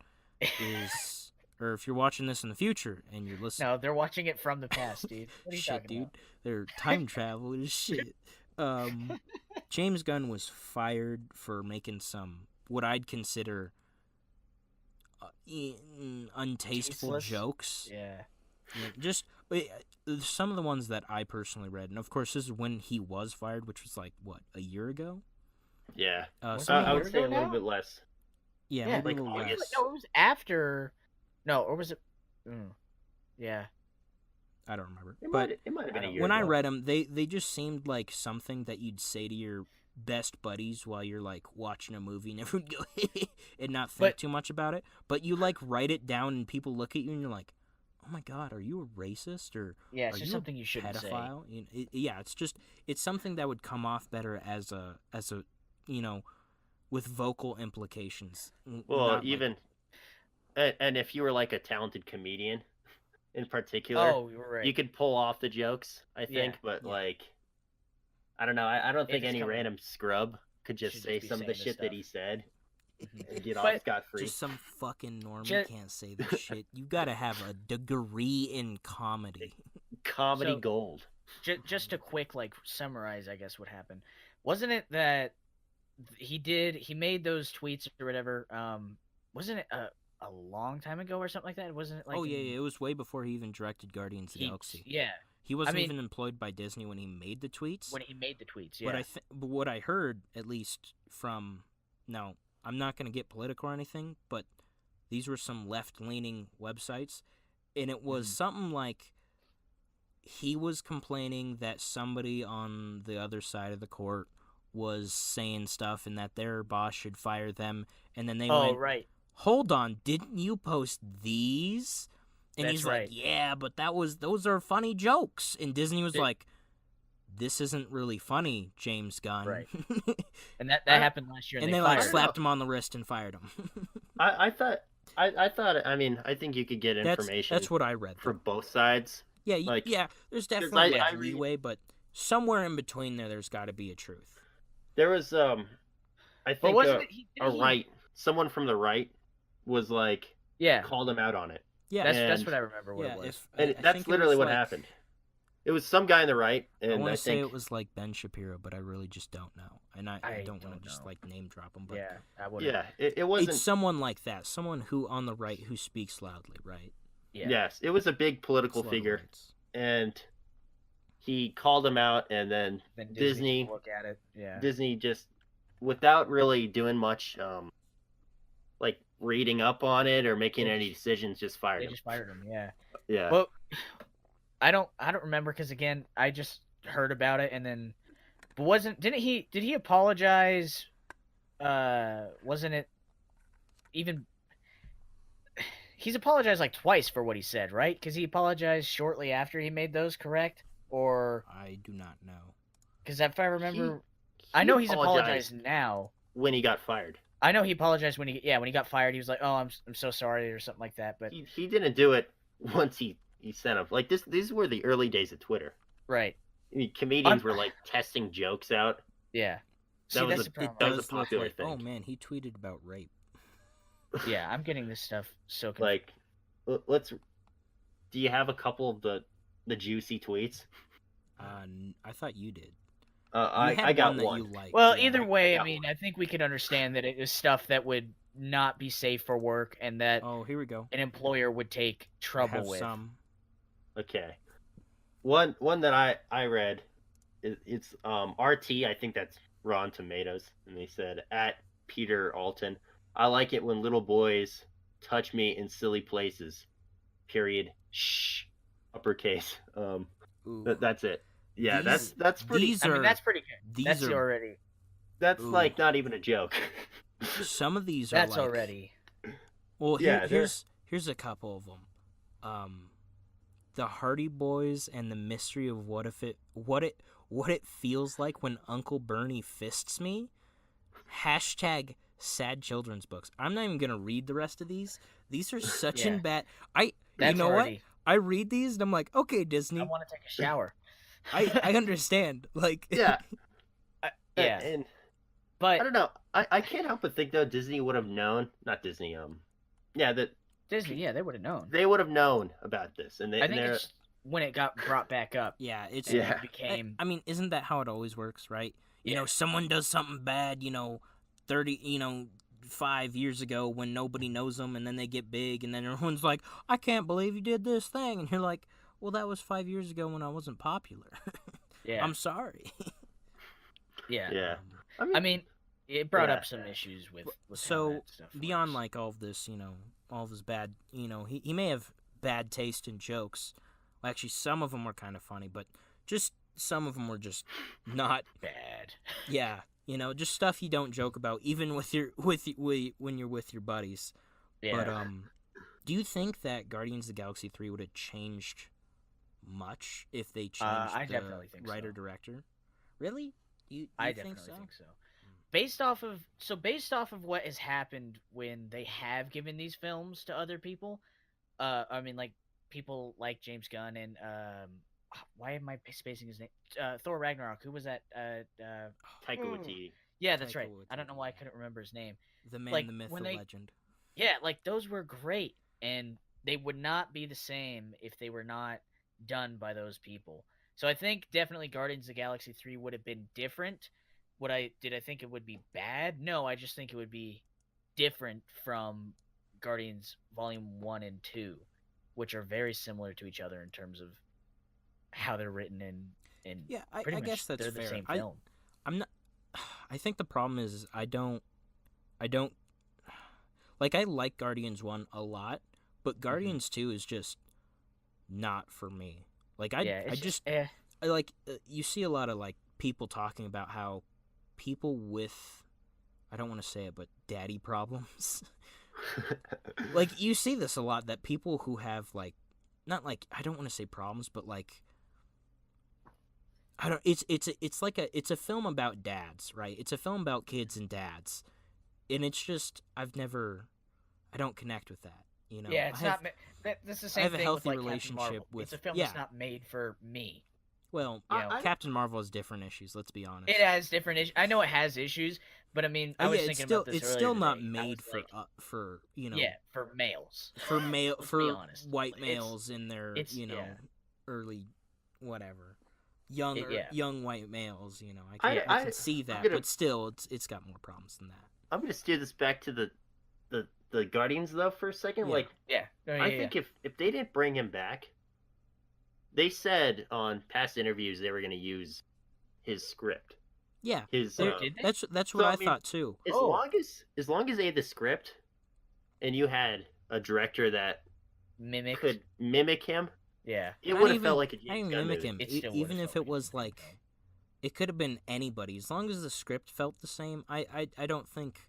A: or if you're watching this in the future and you're listening.
C: No, they're watching it from the past, dude. What are you
A: Shit,
C: talking
A: dude. They're time travel is shit. James Gunn was fired for making some what I'd consider untasteful
C: Tasteless?
A: jokes.
C: Yeah.
A: Just some of the ones that I personally read, and of course this is when he was fired, which was a year ago.
B: Yeah.
C: Was
A: So
C: it a
B: I
C: year
B: would say a
C: ago
B: little
C: now?
B: bit less.
A: yeah,
C: Yeah,
A: maybe a
B: like
A: little
B: August.
A: less.
C: No, it was after. No, or was it? Yeah.
A: I don't remember.
B: It
A: But
B: might have been a year
A: when I
B: ago.
A: read them, they just seemed like something that you'd say to your best buddies while you're watching a movie and everyone go and not think too much about it. But you write it down and people look at you and you're like, oh my god, are you a racist or
C: Yeah, it's
A: are
C: just
A: you
C: something you
A: a
C: shouldn't say.
A: pedophile? Yeah, it's something that would come off better as a with vocal implications.
B: Well,
A: not
B: even and if you were like a talented comedian in particular,
C: Oh, you're right.
B: you could pull off the jokes, I
C: Yeah,
B: think, but
A: yeah.
B: I don't know. I don't think
C: just
B: any
C: come-
B: random scrub could just
C: should
B: say
C: just be
B: some of the
C: saying this
B: shit that
C: stuff.
B: he said and get
C: But-
B: off scot free.
A: just some fucking normie
C: Ju-
A: can't say this shit. You gotta have a degree in comedy.
B: Comedy
C: So-
B: gold.
C: Just to quick summarize, I guess what happened. Wasn't it that he made those tweets or whatever? Wasn't it a long time ago or something like that? Wasn't it like?
A: Oh yeah, it was way before he even directed Guardians of the
C: He,
A: Galaxy.
C: yeah,
A: He wasn't
C: mean-
A: even employed by Disney when he made the tweets.
C: when he made the tweets. Yeah.
A: But what I heard, at least from, now I'm not going to get political or anything, but these were some left-leaning websites, and it was something like he was complaining that somebody on the other side of the court was saying stuff and that their boss should fire them, and then they went,
C: right.
A: hold on, didn't you post these? And
C: That's
A: he's
C: right.
A: like, yeah, but those are funny jokes. And Disney was
C: Did-
A: like, this isn't really funny, James Gunn.
C: Right. And that happened last year.
A: and
C: they
A: they
C: fired him.
A: slapped him on the wrist and fired him.
B: I thought. I mean, I think you could get information
A: that's what I read.
B: from
A: though.
B: both sides.
A: Yeah,
B: like-
A: yeah. There's definitely
B: I
A: a
B: read-
A: leeway, but somewhere in between there's got to be a truth.
B: There was I
C: But
B: think
C: wasn't it?
B: someone from the right was like
C: Yeah.
B: called him out on it.
A: Yeah,
C: That's
B: and-
C: what I remember. What
A: yeah.
C: it was.
A: If,
B: And
A: I
B: that's
A: think it
B: literally
A: was
B: what happened. It was some guy on the right,
A: I
B: and
A: want
B: I
A: to say
B: think
A: it was like Ben Shapiro, but I really just don't know, and I don't want to just
C: know.
A: name drop him. But
C: Yeah, I would.
B: yeah, it wasn't.
A: it's someone like that, someone who on the right who speaks loudly, right?
C: Yeah.
B: Yes, it was a big political
A: It's a lot of
B: figure,
A: rights.
B: and he called him out, and then
C: Then
B: Disney-
C: look at it. Yeah.
B: Disney just, without really doing much, like reading up on it or making
C: They
B: any decisions, just fired
C: They
B: him.
C: just fired him. Yeah.
B: Yeah,
C: Well, I don't remember because again I just heard about it and then, but did he apologize? Wasn't it even? He's apologized like twice for what he said, right? Because he apologized shortly after he made those, correct? Or
A: I do not know.
C: Because if I remember, I know he's apologized now.
B: When he got fired.
C: I know he apologized when he got fired. He was like, "Oh, I'm so sorry" or something like that. But
B: he didn't do it once he sent him. Like these were the early days of Twitter.
C: Right.
B: I mean, comedians were like testing jokes out.
C: Yeah.
B: That was a popular thing.
A: Oh man, he tweeted about rape.
C: Yeah, I'm getting this stuff so
B: like, let's. Do you have a couple of the juicy tweets?
A: I thought you did.
B: I got one.
A: That you liked.
C: Well, either way, I mean, I think we could understand that it is stuff that would not be safe for work, and that
A: here we go.
C: An employer would take trouble with.
B: Okay, one that I read, it's RT. I think that's Rotten Tomatoes, and they said at Peter Alton, I like it when little boys touch me in silly places. Period. Shh. Uppercase. That's it. Yeah, that's pretty.
C: I mean, that's pretty good. That's
B: like not even a joke.
A: Some of these are
C: that's already.
A: Well, here's a couple of them. The Hardy Boys and the Mystery of what it feels like when Uncle Bernie fists me. # sad children's books. I'm not even gonna read the rest of these. These are such in bad. What? I read these and I'm like, okay, Disney.
C: I want to take a shower.
A: I understand. Like
B: yeah.
C: But
B: I don't know. I can't help but think though Disney would have known. Not Disney.
C: Disney. Yeah, they would have known.
B: They would have known about this, and
C: I think it's when it got brought back up.
A: Yeah, it
C: became.
A: I mean, isn't that how it always works, right? You know, someone does something bad. 5 years ago when nobody knows them, and then they get big, and then everyone's like, I can't believe you did this thing, and you're like, well, that was 5 years ago when I wasn't popular.
C: Yeah,
A: I'm sorry.
B: Yeah.
C: I mean, it brought up some issues with
A: so beyond works. Like all of this, all of his bad, he may have bad taste in jokes. Well, actually, some of them were kind of funny, but just some of them were just not
C: bad.
A: Yeah. Just stuff you don't joke about, even when you're with your buddies.
C: Yeah.
A: But do you think that Guardians of the Galaxy 3 would have changed much if they changed the writer director? Really?
C: I definitely think so. Based off of what has happened when they have given these films to other people, I mean, like people like James Gunn and why am I spacing his name? Thor Ragnarok. Who was that?
B: Taika Waititi.
C: Yeah, that's right. I don't know why I couldn't remember his name.
A: The man, the myth, the legend.
C: Yeah, like those were great, and they would not be the same if they were not done by those people. So I think definitely Guardians of the Galaxy 3 would have been different. Did I think it would be bad? No, I just think it would be different from Guardians Volume 1 and 2, which are very similar to each other in terms of how they're written and
A: yeah, I guess that's
C: they're
A: fair.
C: The same film.
A: I'm not. I think the problem is I don't. Like, I like Guardians 1 a lot, but Guardians 2 is just not for me. Like you see a lot of like people talking about how people with, I don't want to say it, but daddy problems. Like you see this a lot, that people who have like, not like, I don't want to say problems, but like, I don't. It's a film about dads, right? It's a film about kids and dads, and it's just I don't connect with that.
C: Yeah, it's not. That's the same
A: I have
C: thing
A: a healthy
C: with, like,
A: relationship with.
C: It's a film that's not made for me.
A: Well, Captain Marvel has different issues. Let's be honest.
C: It has different issues. I know it has issues, but I mean, I was thinking about this.
A: It's still not made for
C: Yeah, for males.
A: For white males in their early whatever. Young white males, I can see that, but still, it's got more problems than that.
B: I'm gonna steer this back to the Guardians though for a second. I think if they didn't bring him back, they said on past interviews they were gonna use his script.
A: Yeah,
B: his
A: that's what I thought too.
B: As long as they had the script, and you had a director that
C: could
B: mimic him.
C: Yeah.
B: It would have felt like a
A: I
B: James
A: didn't
B: Gunn
A: mimic
B: movie.
A: him, even if it was like, it could have been anybody. As long as the script felt the same, I don't think.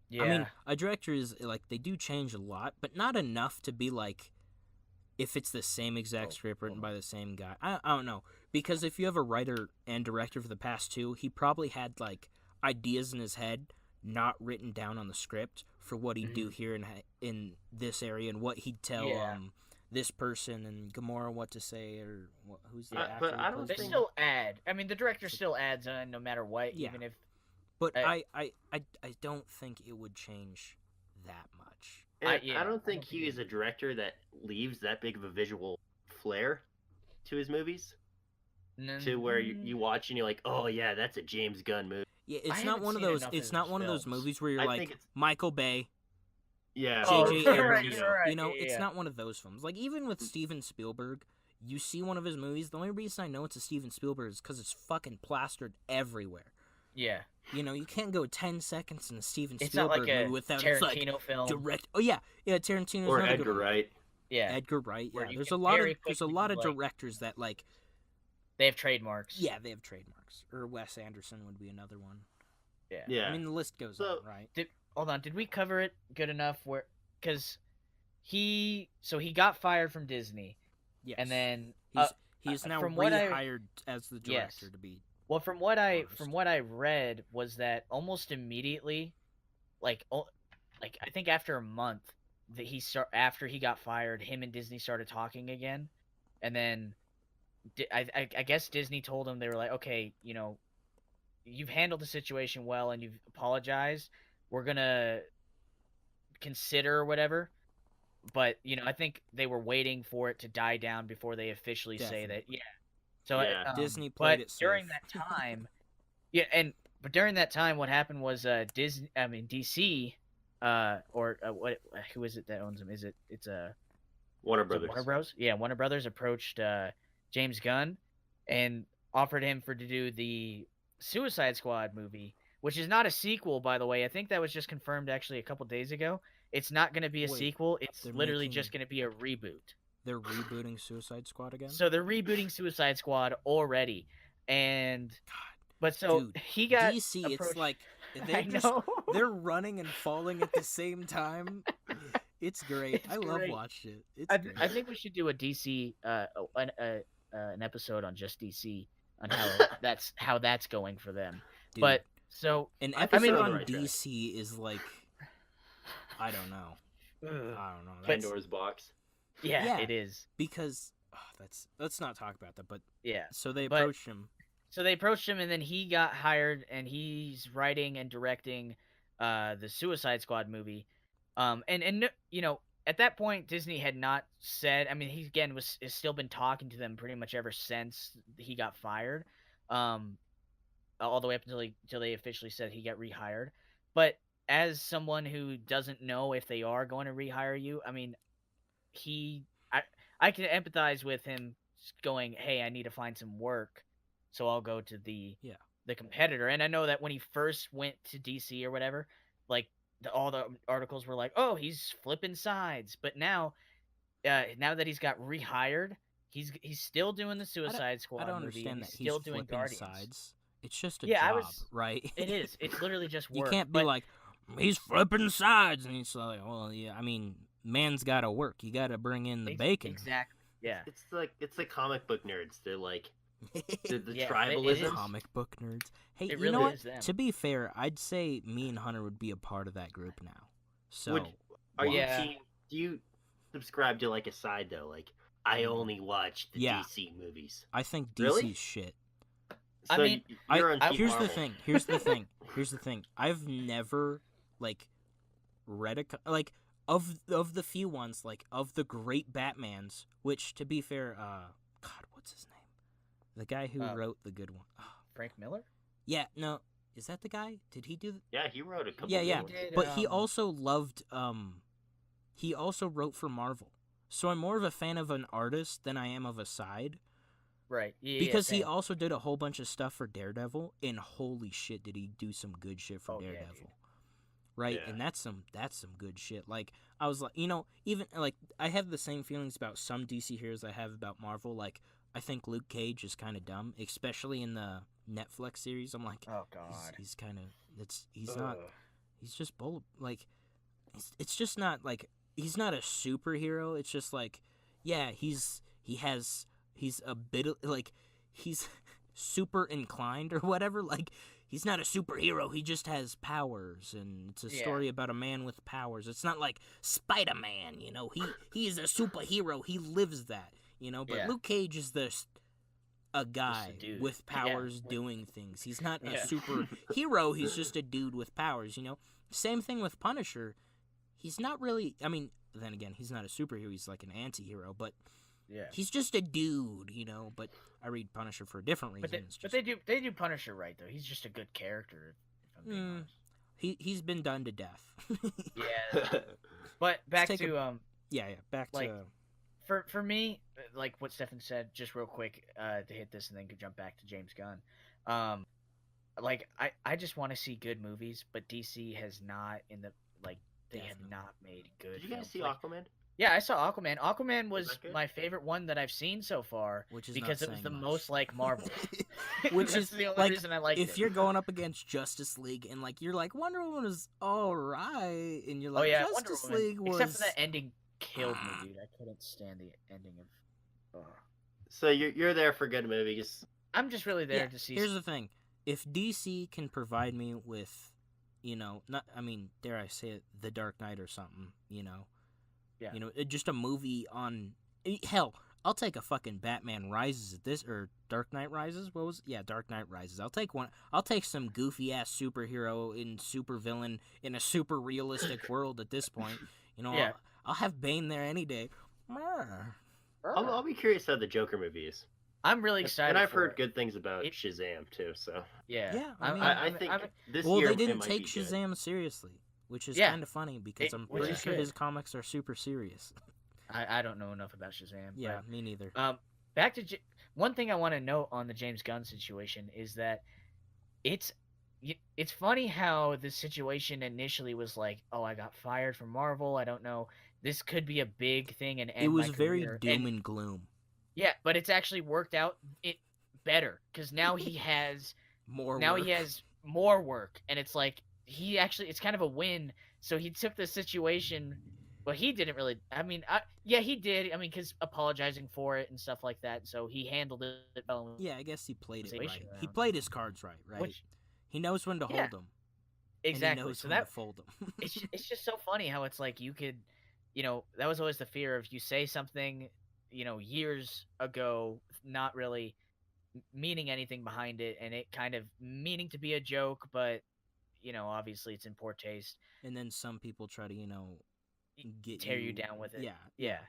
C: Yeah.
A: I mean, a director is like, they do change a lot, but not enough to be like, if it's the same exact script written by the same guy. I don't know, because if you have a writer and director for the past two, he probably had like ideas in his head not written down on the script for what he'd do here in this area and what he'd tell this person and Gamora what to say, or who's the actor.
B: But I don't
C: They
B: think...
C: still add. I mean, the director still adds on no matter what, even if.
A: But I don't think it would change that much.
B: I don't think he is a director that leaves that big of a visual flair to his movies. To where you watch and you're like, oh yeah, that's a James Gunn movie.
A: Yeah, it's not one of those. It's not one of those movies where you're like Michael Bay, J.J. Abrams. It's not one of those films. Like even with Steven Spielberg, you see one of his movies. The only reason I know it's a Steven Spielberg is because it's fucking plastered everywhere.
C: Yeah.
A: You can't go 10 seconds in a Steven
C: It's
A: Spielberg
C: not like a
A: movie without
C: Tarantino film.
A: direct. Oh yeah, Tarantino's
B: or
A: not
B: Edgar Wright.
C: Yeah,
A: Edgar Wright. Yeah,
C: you
A: there's
C: can
A: a lot
C: very
A: of directors that like.
C: They have trademarks.
A: Yeah, they have trademarks. Or Wes Anderson would be another one.
C: Yeah.
A: I mean, the list goes on, right?
C: Hold on, did we cover it good enough? Because he got fired from Disney.
A: Yes.
C: And then
A: he's now
C: from
A: rehired as the director to be.
C: Well, from what I read was that almost immediately, like I think after a month that after he got fired, him and Disney started talking again, and then I guess Disney told him, they were like, okay, you've handled the situation well and you've apologized. We're gonna consider or whatever. But I think they were waiting for it to die down before they officially say that. Yeah. So
A: Disney played it safe.
C: During that time, but during that time, what happened was DC, who is it that owns them? It's
B: Warner Brothers.
C: Warner Bros. Yeah, Warner Brothers approached James Gunn and offered him to do the Suicide Squad movie, which is not a sequel, by the way. I think that was just confirmed actually a couple days ago. It's not going to be a sequel. It's literally just going to be a reboot.
A: They're rebooting Suicide Squad again?
C: So they're rebooting Suicide Squad already. And
A: dude,
C: he got
A: DC,
C: approached...
A: it's like they're running and falling at the same time. It's great. I love watching it. It's great.
C: I think we should do a DC an episode on just DC on how that's going for them.
A: Dude,
C: but so
A: an episode on DC is like, I don't know.
B: Pandora's box.
C: Yeah, it is.
A: Because let's not talk about that. But
C: yeah,
A: so they approached him.
C: So they approached him, and then he got hired, and he's writing and directing the Suicide Squad movie. And at that point, Disney had not said. I mean, he again has still been talking to them pretty much ever since he got fired, all the way up until they officially said he got rehired. But as someone who doesn't know if they are going to rehire you, I mean, I can empathize with him going, hey, I need to find some work, so I'll go to the competitor. And I know that when he first went to DC or whatever, like all the articles were like, oh, he's flipping sides. But now that he's got rehired, he's still doing the Suicide Squad movie.
A: I don't understand that
C: he's still
A: he's
C: doing
A: flipping
C: Guardians.
A: sides. It's just a job, right?
C: It is. It's literally just work.
A: You can't be like, he's flipping sides, and he's like, well, yeah, I mean, man's got to work. You got to bring in the bacon.
C: Exactly. Yeah.
B: It's the comic book nerds. They're like the
C: Yeah,
B: tribalism.
A: Comic book nerds. Hey,
C: It
A: you
C: really
A: know what?
C: is them.
A: To be fair, I'd say me and Hunter would be a part of that group now. So,
B: Are you team? Do you subscribe to like a side though? Like, I only watch the DC movies.
A: I think DC's
B: Really?
A: shit.
B: So
C: I mean,
B: you're on Team
A: Here's
B: Marvel.
A: the thing. I've never like read of the few ones, like of the great Batmans, which to be fair, God, what's his name? The guy who wrote the good one.
C: Frank Miller?
A: Yeah, no, is that the guy? Did he do?
B: Yeah, he wrote a couple.
A: Yeah.
B: Of
A: But he also loved. He also wrote for Marvel, so I'm more of a fan of an artist than I am of a side.
C: Right. Yeah,
A: Because he also did a whole bunch of stuff for Daredevil, and holy shit, did he do some good shit for Daredevil. right?
B: Yeah.
A: And that's some good shit. Like, I was like, even like I have the same feelings about some DC heroes I have about Marvel. Like, I think Luke Cage is kind of dumb, especially in the Netflix series. I'm like,
C: oh god,
A: he's kind of not. He's just bull. Like, it's just not like he's not a superhero. It's just like, yeah, he's a bit of, like, he's super inclined or whatever. Like, he's not a superhero. He just has powers, and it's a story about a man with powers. It's not like Spider-Man, he is a superhero. He lives that, But Luke Cage is a guy with powers doing things. He's not a superhero. He's just a dude with powers, Same thing with Punisher. He's not really, I mean, then again, he's not a superhero. He's like an anti-hero, but he's just a dude, But I read Punisher for a different reason.
C: But they do Punisher right though. He's just a good character. If I'm being honest.
A: He's been done to death.
C: Yeah. But back to
A: back to
C: for me, like what Stefan said, just real quick to hit this and then could jump back to James Gunn. Like I just want to see good movies, but DC has not they have not made good.
B: Did you guys see
C: like,
B: Aquaman?
C: Yeah, I saw Aquaman. Aquaman was my favorite one that I've seen so far,
A: which is
C: because it was the most like Marvel.
A: Which is
C: the only reason I liked it.
A: If you're going up against Justice League and like you're like Wonder Woman was all right, and you're like Justice League was,
C: except for that ending killed me, dude. I couldn't stand the ending of.
B: So you're there for good movies.
C: I'm just really there to see.
A: Here's the thing: if DC can provide me with, dare I say it, The Dark Knight or something, just a movie on, hell, I'll take a fucking Batman Rises at this, or Dark Knight Rises. Dark Knight Rises. I'll take one. I'll take some goofy ass superhero and super villain in a super realistic world at this point. I'll have Bane there any day.
B: I'll be curious how the Joker movie is.
C: I'm really excited.
B: And I've heard good things about Shazam too. So I think this year
A: they didn't take Shazam seriously, which is kind of funny because I'm pretty sure his comics are super serious.
C: I don't know enough about Shazam.
A: Yeah, me neither.
C: Back to one thing I want to note on the James Gunn situation is that it's funny how the situation initially was like, oh, I got fired from Marvel. I don't know. This could be a big thing and end
A: it was
C: my
A: very
C: career.
A: doom and gloom.
C: Yeah, but it's actually worked out better because now he has
A: more
C: work, and it's like it's kind of a win. So he took the situation. Well, he didn't really. I mean, he did. I mean, because apologizing for it and stuff like that. So he handled it well.
A: Yeah, I guess he played it right. He played his cards right? He knows when to hold them.
C: Exactly.
A: And he knows when to fold them.
C: It's just so funny how it's like you could, that was always the fear of you say something, years ago, not really meaning anything behind it, and it kind of meaning to be a joke, but obviously it's in poor taste.
A: And then some people try to,
C: tear you down with it.
A: Yeah.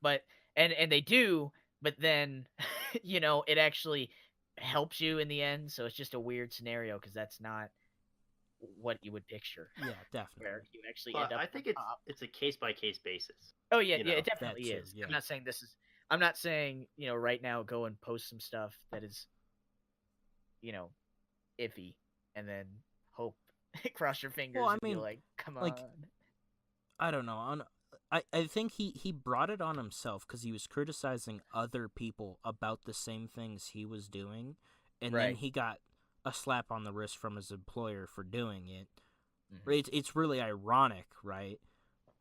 C: But and they do, but then it actually helps you in the end. So it's just a weird scenario because that's not what you would picture.
A: Yeah, definitely.
C: Where you actually end up.
B: I think it's a case by case basis.
C: Oh yeah, it definitely is. Yeah. I'm not saying right now go and post some stuff that is iffy and then hope cross your fingers and be like, come on.
A: I don't know. I think he brought it on himself because he was criticizing other people about the same things he was doing, and then he got a slap on the wrist from his employer for doing it. Mm-hmm. It's really ironic, right?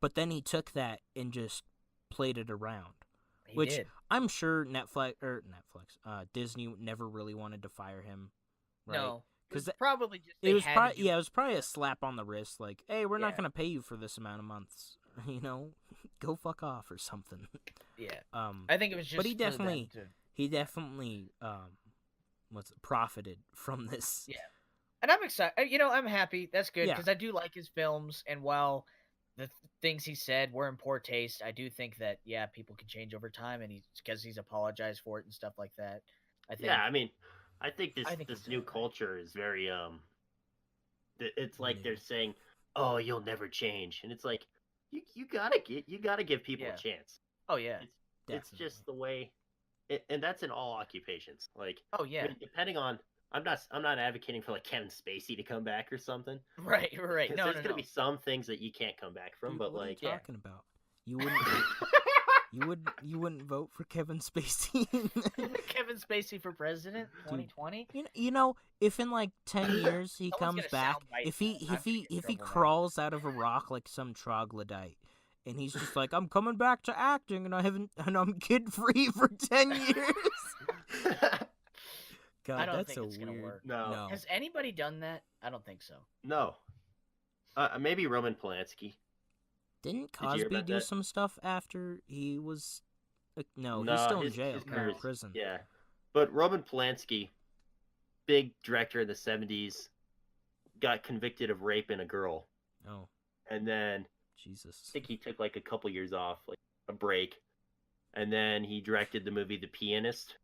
A: But then he took that and just played it around, which did. I'm sure Disney never really wanted to fire him. Right?
C: No. Because probably just it
A: was probably a slap on the wrist, like, "Hey, we're not gonna pay you for this amount of months, go fuck off or something."
C: Yeah. I think it was just.
A: But he definitely profited from this.
C: Yeah, and I'm excited. I'm happy. That's good because I do like his films, and while the things he said were in poor taste, I do think that people can change over time, and he's apologized for it and stuff like that. I think.
B: Yeah, I mean. I think this new culture is very it's like they're saying, "Oh, you'll never change," and it's like you gotta give people a chance.
C: Oh yeah,
B: it's just the way, and that's in all occupations. Like
C: I mean,
B: depending on I'm not advocating for like Kevin Spacey to come back or something.
C: Right. No,
B: there's gonna be some things that you can't come back from,
A: Dude,
B: but
A: what
B: like,
A: are you talking about? You wouldn't vote for Kevin Spacey?
C: Kevin Spacey for president 2020.
A: You know, if in like 10 years he
C: Someone's
A: comes
C: gonna
A: back,
C: soundbite
A: if
C: that. I'm gonna
A: he
C: get in trouble now.
A: crawls out of a rock like some troglodyte, and he's just like, I'm coming back to acting, and I'm kid free for 10 years. God,
C: I don't
A: that's
C: think it's
A: weird.
C: gonna work.
B: No.
C: Has anybody done that? I don't think so.
B: No. Maybe Roman Polanski.
A: Didn't
B: Did you hear
A: Cosby
B: about
A: do
B: that?
A: some stuff after he was? No,
B: No,
A: he's still in
B: his
A: jail,
B: career is-
A: prison.
B: Yeah, but Roman Polanski, big director in the 70s, got convicted of raping a girl,
A: Oh,
B: and then
A: Jesus.
B: I think he took like a couple years off, like a break, and then he directed the movie The Pianist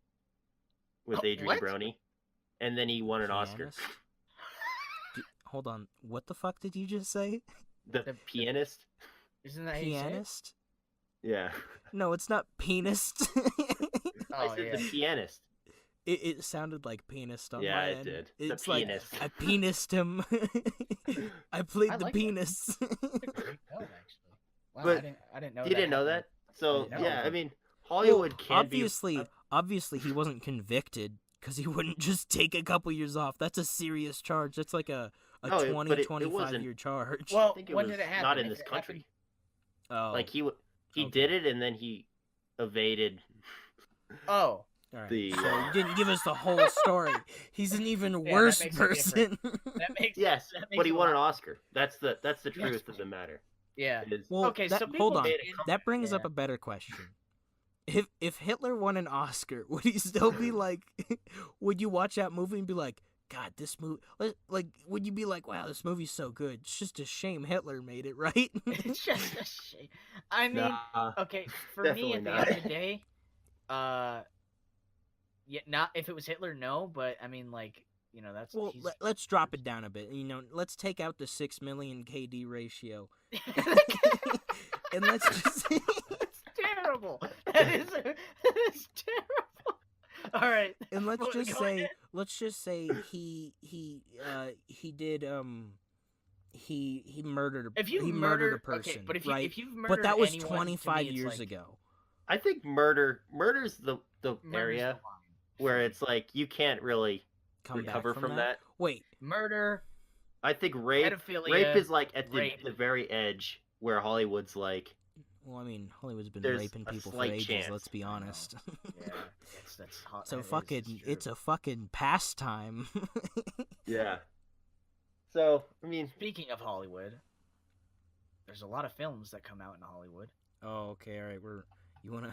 B: with
C: Oh,
B: Adrian
C: what?
B: Brody, and then he won an Oscar.
A: Pianist? Hold on, what the fuck did you just say?
B: The Pianist?
C: Isn't that how you say it?
A: Pianist?
B: Yeah.
A: No, it's not penist.
B: I
C: Oh
B: said
C: yeah.
B: The Pianist.
A: It sounded like penis on
B: Yeah,
A: my
B: it
A: end.
B: did.
A: It's
B: The
A: like
B: Pianist.
A: I penised him. I played
C: I
A: the
C: like that.
A: penis.
C: It's a great film, actually. Wow,
B: But
C: I didn't know.
B: You didn't know that? So
C: No.
B: yeah, I mean, Hollywood
A: Well,
B: can
A: obviously he wasn't convicted because he wouldn't just take a couple years off. That's a serious charge. That's like a
B: No, but
A: 20,
B: it
A: 25
B: wasn't-
A: year charge.
C: Well,
B: I think it
C: when
B: was
C: did it happen?
B: not in
C: If
B: this
C: it
B: country.
A: oh,
B: Like he
A: okay.
B: did it and then he evaded
C: Oh,
A: all right.
B: the-
A: So you didn't give us the whole story. He's an even
C: that
A: worse
C: makes it
A: person.
C: that makes
B: yes,
C: that makes
B: but he
C: a
B: won an
C: lot-
B: Oscar. That's the truth
C: Yes.
B: of the matter.
C: Yeah.
B: It is-
A: Well,
C: Okay,
A: that,
C: so people
A: hold on.
C: made a
A: That brings up
C: yeah.
A: a better question. If Hitler won an Oscar, would he still be like? Would you watch that movie and be like, God, this movie? Like, would you be like, wow, this movie's so good? It's just a shame Hitler made it, right?
C: It's just a shame. I mean,
B: Nah,
C: okay, for me
B: definitely
C: at the
B: not.
C: end of the day, yeah, not if it was Hitler, no, but I mean, like, you know, that's
A: Well,
C: he's...
A: let's drop it down a bit. You know, let's take out the 6 million KD ratio, and let's just.
C: That's terrible. That is terrible. All right.
A: And let's
C: Well,
A: just
C: go
A: say,
C: ahead.
A: he did he murdered
C: If you
A: he
C: murdered
A: a person,
C: okay, but if
A: right?
C: you've murdered
A: But that was
C: anyone, to me,
A: 25
C: it's
A: years
C: like,
A: ago.
B: I think murder's the
C: murder's
B: area
C: the line.
B: where it's like you can't really
A: Come
B: recover
A: back
B: from that.
A: Wait,
C: Murder,
B: I think rape
C: pedophilia,
B: is like at
C: rape.
B: the very edge where Hollywood's like,
A: well, I mean, Hollywood's been
B: There's
A: raping
B: a
A: people for
B: slight
A: ages.
B: chance.
A: Let's be
C: I know.
A: honest.
C: Yeah, that's hot.
A: So
C: that is,
A: fucking,
C: true.
A: it's a fucking pastime.
B: yeah. So I mean,
C: Speaking of Hollywood, there's a lot of films that come out in Hollywood.
A: Oh, okay, all right. You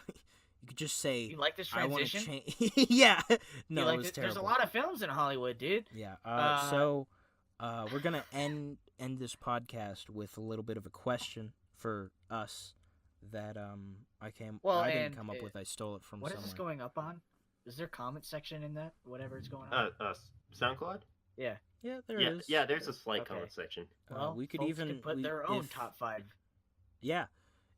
A: could just say.
C: You like this
A: I want to
C: transition?
A: change. Yeah. No,
C: You like
A: it was
C: this?
A: terrible.
C: There's a lot of films in Hollywood, dude.
A: Yeah.
C: Uh,
A: So, we're gonna end this podcast with a little bit of a question for us that I didn't
C: and,
A: come up with. I stole it from
C: What is
A: somewhere.
C: this going up on? Is there a comment section in that? Whatever is going on.
B: SoundCloud.
C: Yeah.
A: Yeah, there
B: Yeah,
A: is.
B: yeah. There's a slight
C: Okay.
B: comment section.
C: Well,
A: we could
C: folks
A: even
C: can put
A: we-
C: their own
A: if-
C: top 5.
A: Yeah,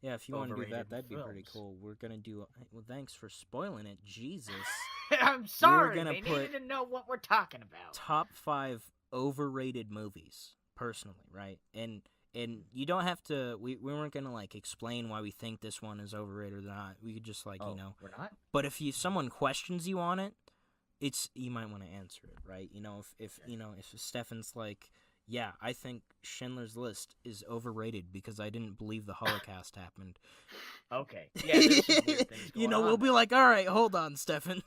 A: yeah. If you want to do that,
C: overrated
A: that'd be pretty
C: films.
A: cool. We're gonna do. Well, thanks for spoiling it. Jesus.
C: I'm sorry.
A: gonna
C: They
A: put-
C: needed to know what we're talking about.
A: Top 5 overrated movies, personally, right? And you don't have to. We weren't gonna like explain why we think this one is overrated or not. We could just like
C: Oh,
A: you know.
C: we're not.
A: But if someone questions you on it, you might want to answer it, right? You know, if
C: Okay.
A: you know if Stefan's like, yeah, I think Schindler's List is overrated because I didn't believe the Holocaust happened.
C: Okay. Yeah. There's some weird things
A: You
C: going
A: know,
C: on
A: we'll be
C: there.
A: like, all right, hold on, Stefan.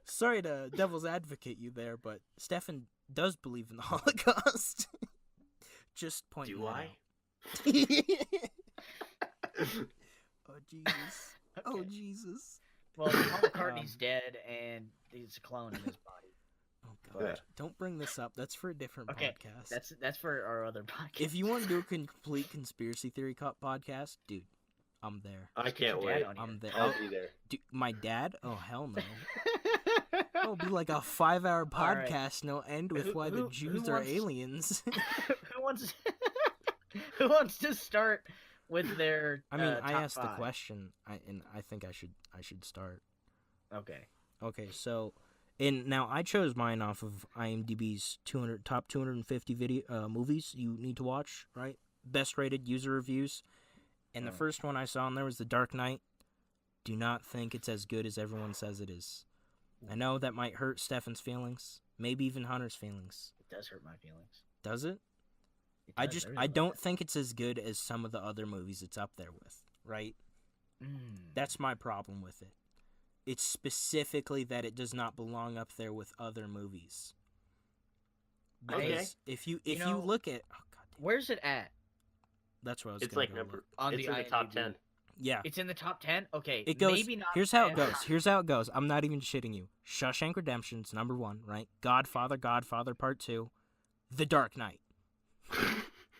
A: Sorry to devil's advocate you there, but Stefan does believe in the Holocaust. Just pointing
B: Do
A: that
B: I?
A: out. Oh Jesus! Oh
C: Okay.
A: Jesus!
C: Well, Paul McCartney's dead, and he's a clone in his body.
A: Oh God!
B: Yeah.
A: Don't bring this up. That's for a different
C: Okay,
A: podcast.
C: That's for our other podcast.
A: If you want to do a complete conspiracy theory podcast, dude, I'm there.
B: I can't
C: Dad
B: wait.
C: on here.
A: I'm there.
B: I'll be there.
A: Dude, my dad? Oh hell no! It'll be like a 5-hour
C: All right.
A: podcast, no end with why the
C: Who
A: Jews are
C: wants-
A: aliens.
C: who wants who wants to start with their
A: I mean, I
C: top
A: asked the
C: 5?
A: question, and I think I should start.
C: Okay.
A: Okay, so And now I chose mine off of IMDb's top 250 movies you need to watch, right? Best rated user reviews. And the first one I saw on there was The Dark Knight. Do not think it's as good as everyone says it is. I know that might hurt Stefan's feelings, maybe even Hunter's feelings.
C: It does hurt my feelings.
A: Does it?
C: It does,
A: I don't think it's as good as some of the other movies it's up there with, right? That's my problem with it. It's specifically that it does not belong up there with other movies. Because if you look at
C: where's it at?
A: That's what I was.
B: It's like number. It's in the top 10.
A: Yeah,
C: it's in the top 10. Okay,
A: it goes.
C: Maybe not.
A: Here's how it goes. Here's how it goes. I'm not even shitting you. Shawshank Redemption's number 1, right? Godfather Part 2, The Dark Knight.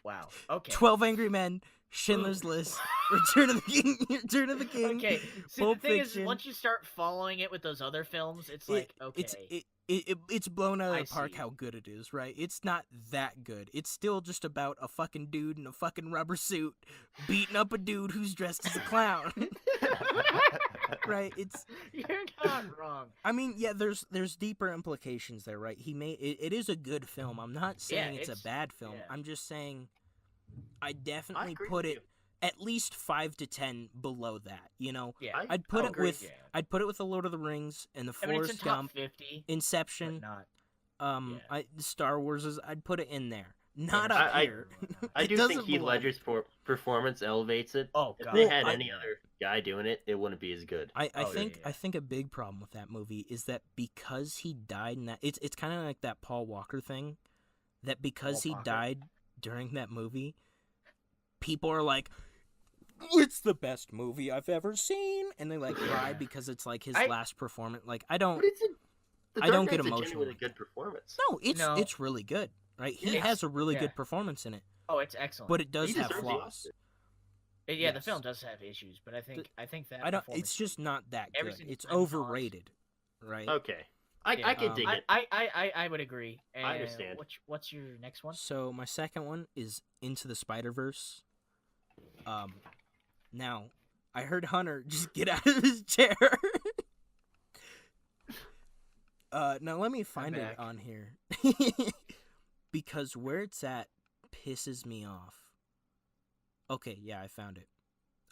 C: Wow. Okay.
A: 12 Angry Men, Schindler's List, Return of the King.
C: Okay. See,
A: Pulp
C: the thing
A: Fiction.
C: is, once you start following it with those other films, it's like, okay.
A: It's blown out of the park
C: see.
A: how good it is, right? It's not that good. It's still just about a fucking dude in a fucking rubber suit beating up a dude who's dressed as a clown. Right?
C: You're not wrong.
A: I mean, yeah, there's deeper implications there, right? It is a good film. I'm not saying it's a bad film.
C: Yeah.
A: I'm just saying I definitely
B: agree
A: put
B: with
A: it at least 5 to 10 below that, you know?
C: Yeah.
A: I'd put it
B: agree.
A: with I'd put it with The Lord of the Rings and The
C: I mean, it's in
A: Forrest
C: top
A: Gump,
C: 50,
A: Inception,
C: but not.
A: Star Wars I'd put it in there. Not
C: Yeah,
A: up here.
B: I
A: It
B: do
A: doesn't
B: think Heath
A: belong.
B: Ledger's performance elevates it.
C: Oh,
B: If
C: God.
B: they had
A: Well,
B: any other guy doing it, it wouldn't be as good.
A: I
C: Oh,
A: think
C: yeah.
A: I think a big problem with that movie is that because he died in that it's kind of like that Paul Walker thing, that because he
C: Walker.
A: died during that movie, people are like, it's the best movie I've ever seen, and they like cry because it's like his last performance. Like I don't
B: But
A: I don't get
B: Knight's
A: emotional
B: a genuinely
A: with
B: good performance.
A: no, it's really good, right? He
C: Yes.
A: has a really
C: Yeah.
A: good performance in it,
C: Oh, it's excellent.
A: but it does
B: He
A: have
B: deserves the
A: flaws.
B: Oscar.
C: Yeah, the
A: Yes.
C: film does have issues, but I think that
A: I don't.
C: performance-
A: It's just not that good.
C: Everything
A: It's
C: Brendan Collins-
A: overrated, right?
B: Okay. I
C: Yeah,
B: can dig it.
C: I would agree. And
B: I understand.
C: What's your next one?
A: So my second one is Into the Spider-Verse. Now, I heard Hunter just get out of his chair. Now let me find it
C: back.
A: on here. Because where it's at pisses me off. Okay, yeah, I found it.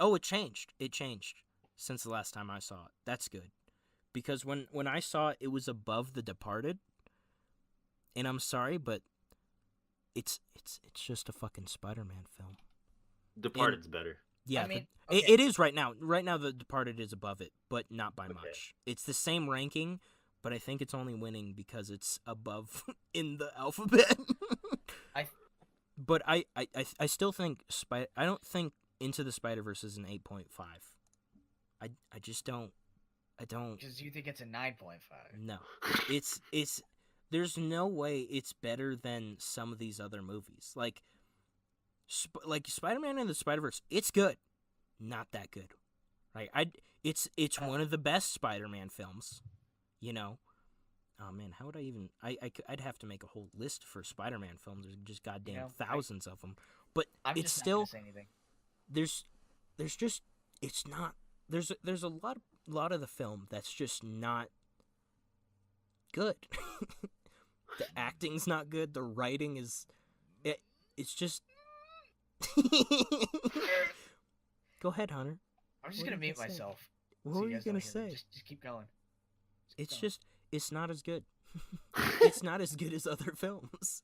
A: Oh, it changed. It changed since the last time I saw it. That's good. Because when I saw it, it was above The Departed. And I'm sorry, but it's just a fucking Spider-Man film.
B: Departed's better.
A: Yeah,
C: I mean,
A: it is right now. Right now, The Departed is above it, but not by much. It's the same ranking, but I think it's only winning because it's above in the alphabet. But I still think I don't think Into the Spider-Verse is an 8.5. I just don't. I don't.
C: Because you think it's a 9.5.
A: No, it's there's no way it's better than some of these other movies. Like Spider-Man and the Spider-Verse, it's good, not that good, right? It's one of the best Spider-Man films, you know. Oh man, how would I even? I'd have to make a whole list for Spider-Man films. There's just goddamn thousands of them, but
C: I'm
A: it's
C: just
A: still
C: not gonna say anything.
A: there's just it's not there's a lot of the film that's just not good. The acting's not good. The writing is it's just. Go ahead, Hunter.
C: I'm just
A: What
C: gonna
A: were you
C: mute
A: gonna say?
C: myself.
A: What
C: so
A: were you
C: guys
A: gonna
C: don't hear me.
A: say?
C: Just keep going.
A: It's just it's not as good. It's not as good as other films.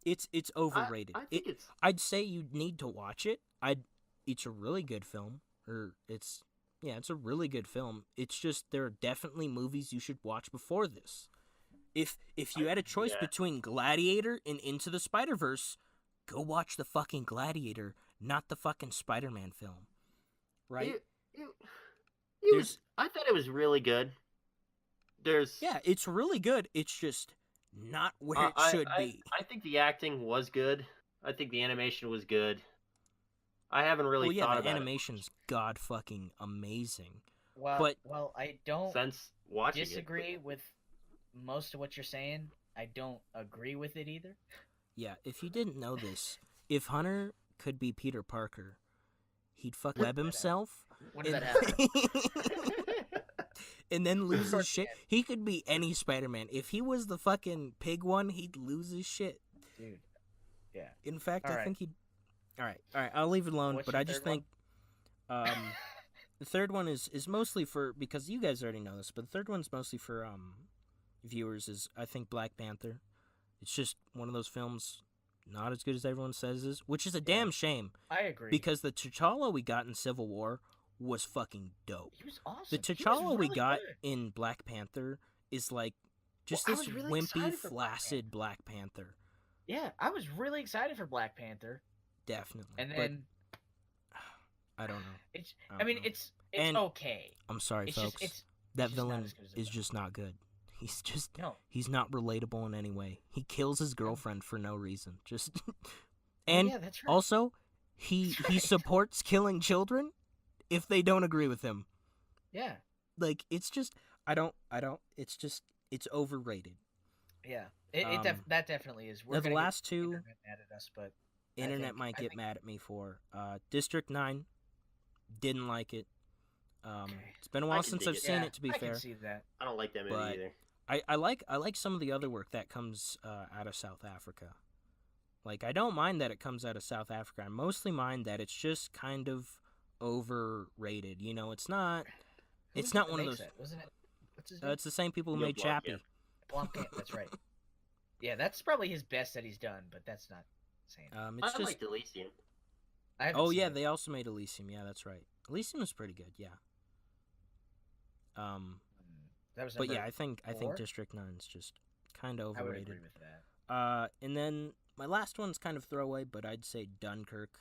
A: It's overrated.
B: I think it's.
A: I'd say you need to watch it. It's a really good film, it's a really good film. It's just there are definitely movies you should watch before this. If you had a choice between Gladiator and Into the Spider-Verse, go watch the fucking Gladiator, not the fucking Spider-Man film. Right?
B: I thought it was really good.
A: Yeah, it's really good. It's just not where it should be.
B: I think the acting was good. I think the animation was good. I haven't really thought about
A: the animation's god fucking amazing.
C: Well, I don't
B: since watching
C: disagree with most of what you're saying. I don't agree with it either.
A: Yeah, if you didn't know this, if Hunter could be Peter Parker, he'd fuck web himself.
C: When did that happen?
A: and then lose his shit. He could be any Spider-Man. If he was the fucking pig one, he'd lose his shit.
C: Dude. Yeah.
A: In fact, I think he'd... All right, I'll leave it alone,
C: What's
A: but
C: your
A: I just think... the third one is mostly for... Because you guys already know this, but the third one's mostly for viewers, is, I think, Black Panther. It's just one of those films not as good as everyone says it is, which is a damn shame.
C: I agree.
A: Because the T'Challa we got in Civil War was fucking dope.
C: He was awesome.
A: The T'Challa we got in Black Panther is like just this wimpy, flaccid Black Panther.
C: Yeah, I was really excited for Black Panther.
A: Definitely.
C: And then
A: I don't know.
C: It's okay.
A: I'm sorry, folks. That villain is just not good. He's not relatable in any way. He kills his girlfriend for no reason. And
C: that's right.
A: Also, he supports killing children if they don't agree with him.
C: Yeah.
A: Like, it's just it's overrated.
C: Yeah. That definitely is.
A: We're the last two
C: internet mad at us, but
A: internet might get mad at me for District 9. Didn't like it. It's been a while since I've seen it, to be fair.
C: I can see that.
B: I don't like that movie either.
A: I like some of the other work that comes out of South Africa. Like, I don't mind that it comes out of South Africa. I mostly mind that it's just kind of overrated. You know, it's not one of those.
C: Wasn't it? What's his name?
A: It's the same people who made Chappie.
C: Blomkamp, that's right. Yeah, that's probably his best that he's done, but that's not saying.
B: I liked Elysium.
A: They also made Elysium. Yeah, that's right. Elysium was pretty good. Yeah. I think District 9's just kind of overrated.
C: I would agree with that.
A: And then my last one's kind of throwaway, but I'd say Dunkirk.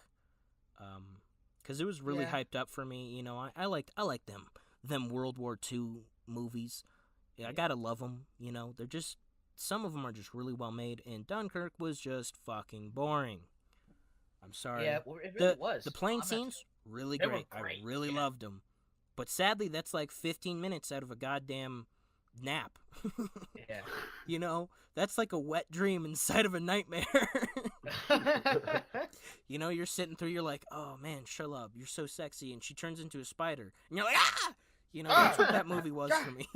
A: Because it was really hyped up for me. You know, I liked them World War II movies. Yeah, I gotta love them. You know, they're just, some of them are just really well made, and Dunkirk was just fucking boring. I'm sorry.
C: Yeah, it really was.
A: The plane scenes, really great. I really loved them. But sadly, that's like 15 minutes out of a goddamn nap.
C: Yeah.
A: You know, that's like a wet dream inside of a nightmare. You know, you're sitting through, you're like, oh man, Shalab, you're so sexy, and she turns into a spider. And you're like, ah! You know, that's what that movie was for me.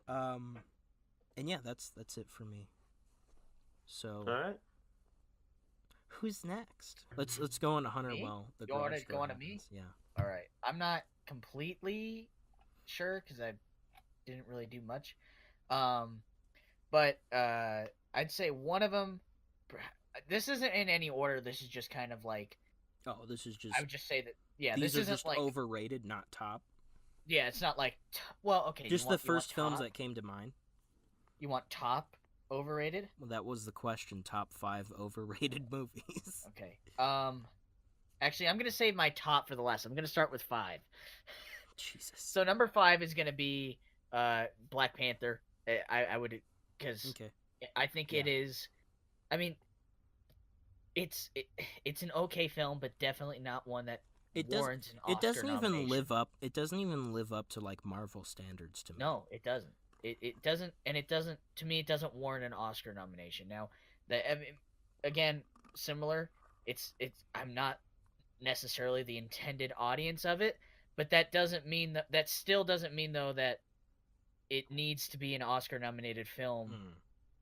A: And yeah, that's it for me. So,
B: all right.
A: Who's next? Let's go on to Hunter. Well,
C: you want to go on to me?
A: Yeah.
C: All right. I'm not completely sure because I didn't really do much. But I'd say one of them. This isn't in any order. This is just kind of like.
A: Oh, this is just.
C: I would just say that. Yeah,
A: these
C: this
A: are
C: isn't
A: just
C: like
A: overrated, not top.
C: Yeah, it's not like. Well, okay.
A: Just the first films that came to mind.
C: You want top overrated?
A: Well, that was the question. Top 5 overrated movies.
C: Okay. Actually, I'm gonna save my top for the last. I'm gonna start with 5.
A: Jesus.
C: So number 5 is gonna be Black Panther. I would because I think it is. I mean, it's an okay film, but definitely not one that warrants an Oscar
A: It doesn't
C: nomination.
A: even live up. It doesn't even live up to like Marvel standards to me.
C: No, it doesn't. It doesn't, and it doesn't. To me, it doesn't warrant an Oscar nomination. Now, again, similar. I'm not necessarily the intended audience of it, but that doesn't mean that still doesn't mean though that it needs to be an Oscar nominated film.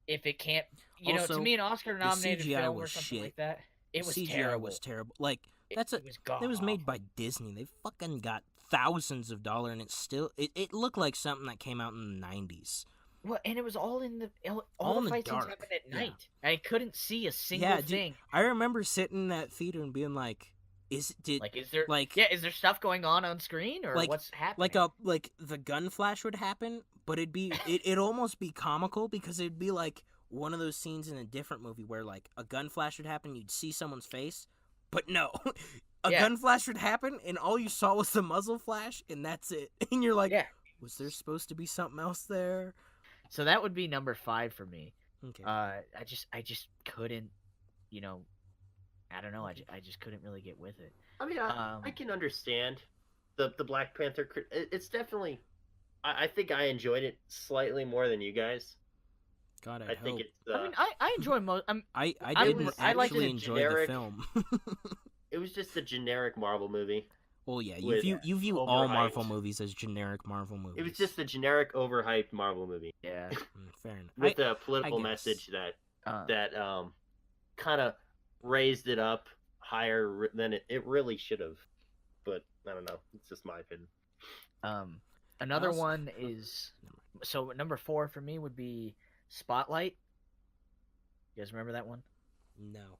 C: If it can't,
A: also,
C: to me, an Oscar nominated film or something
A: shit.
C: Like that, it was
A: CGI
C: terrible.
A: Was terrible. Like it was made by Disney. They fucking got thousands of dollars, and it looked like something that came out in the 90s.
C: Well, and it was all in the fight scenes happened at night. I couldn't see a single thing.
A: I remember sitting in that theater and being like, is there stuff going on screen or what's happening? Like the gun flash would happen, but it'd almost be comical because it'd be like one of those scenes in a different movie where like a gun flash would happen, you'd see someone's face, but no. A gun flash would happen, and all you saw was the muzzle flash, and that's it. And you're like, was there supposed to be something else there?
C: So that would be number 5 for me.
A: Okay.
C: I just couldn't, I don't know. I just couldn't really get with it.
B: I mean, I can understand the Black Panther. It's definitely. I think I enjoyed it slightly more than you guys.
A: God,
B: I think it's.
C: I mean, I enjoy most.
A: I didn't actually enjoy the film.
B: It was just a generic Marvel movie.
A: Well, yeah,
B: with
A: you view all Marvel
B: overhyped.
A: movies as generic Marvel movies.
B: It was just a generic, overhyped Marvel movie.
C: Yeah.
A: Fair enough.
B: With a political
A: guess.
B: message that kind of raised it up higher than it really should have. But I don't know. It's just my opinion.
C: Another one is, so number 4 for me would be Spotlight. You guys remember that one?
A: No.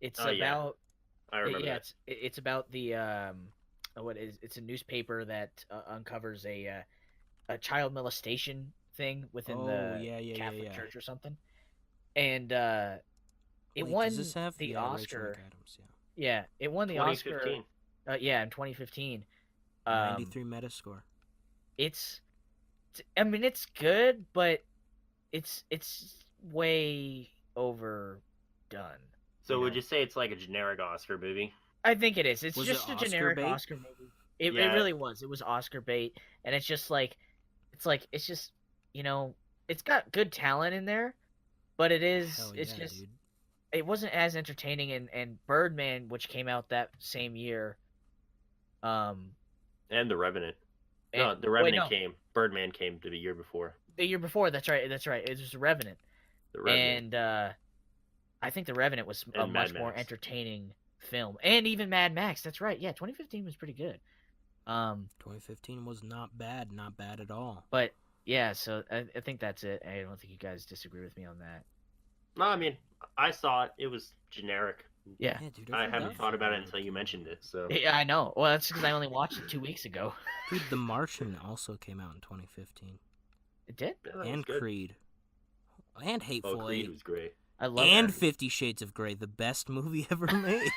C: It's
B: Oh, yeah.
C: about
B: I remember
C: yeah,
B: that.
C: it's about the it's a newspaper that uncovers a child molestation thing within the Catholic Church or something, and it
A: Wait,
C: won
A: does this have
C: the
A: Rachel
C: Oscar.
A: McAdams,
C: Yeah, it won the Oscar.
B: 2015.
C: Yeah, in 2015.
A: 93 Metascore.
C: I mean, it's good, but it's way overdone.
B: So would you say it's like a generic Oscar movie?
C: I think it is. It's
A: Was
C: just
A: it
C: a
A: Oscar
C: generic
A: bait?
C: Oscar movie. It
B: Yeah.
C: really was. It was Oscar bait, and it's just like, it's just, it's got good talent in there, but it's
A: Yeah,
C: just,
A: dude.
C: it wasn't as entertaining. And Birdman, which came out that same year,
B: And The Revenant. No,
C: and-
B: The
C: wait,
B: Revenant
C: no,
B: came. Birdman came the year before.
C: the year before. That's right. It was The Revenant.
B: The Revenant.
C: And I think The Revenant was a
B: And
C: much
B: Mad
C: more
B: Max.
C: entertaining film, and even Mad Max. That's right. Yeah, 2015 was pretty good.
A: 2015 was not bad at all.
C: But yeah, so I think that's it. I don't think you guys disagree with me on that.
B: No, I mean, I saw it. It was generic.
C: Yeah,
A: dude,
B: I haven't
A: forgot.
B: thought about it until you mentioned it. So
C: yeah, I know. Well, that's because I only watched it 2 weeks ago.
A: Dude, The Martian also came out in 2015.
C: It did.
B: Yeah, that was
A: And
B: good.
A: Creed. And Hateful
B: Oh, Creed
A: Eight.
B: was great.
C: I love
A: And
C: that.
A: 50 Shades of Grey, the best movie ever made.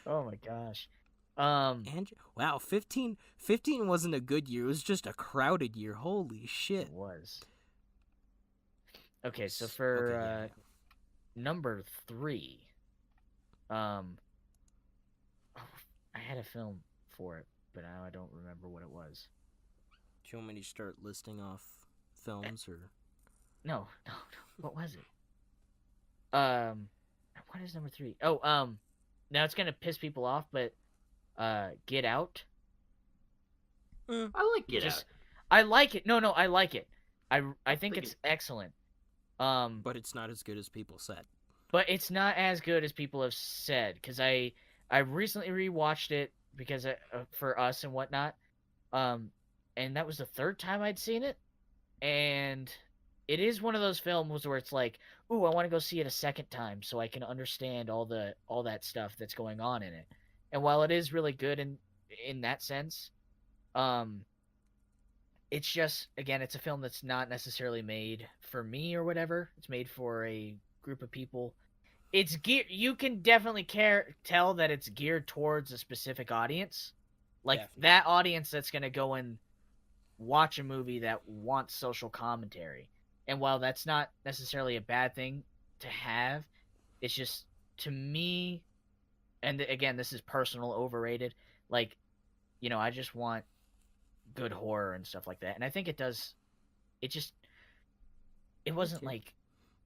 C: Oh my gosh.
A: And wow, 15 wasn't a good year. It was just a crowded year. Holy shit.
C: It was. Okay, so for number 3, I had a film for it, but now I don't remember what it was.
A: Do you want me to start listing off films or?
C: No. What was it? What is number 3? Oh, now it's gonna piss people off, but Get Out.
B: I like Get Out.
C: I like it. No, I like it. I think it's excellent.
A: But it's not as good as people said.
C: But it's not as good as people have said, because I recently rewatched it because for us and whatnot, and that was the 3rd time I'd seen it, and it is one of those films where it's like, ooh, I want to go see it a second time so I can understand all that stuff that's going on in it. And while it is really good in that sense, it's just, again, it's a film that's not necessarily made for me or whatever. It's made for a group of people. It's you can definitely tell that it's geared towards a specific audience, like
A: Definitely.
C: that audience that's going to go and watch a movie that wants social commentary. And while that's not necessarily a bad thing to have, it's just, to me, and again, this is personal, overrated, like, I just want good horror and stuff like that. And I think it does, it wasn't like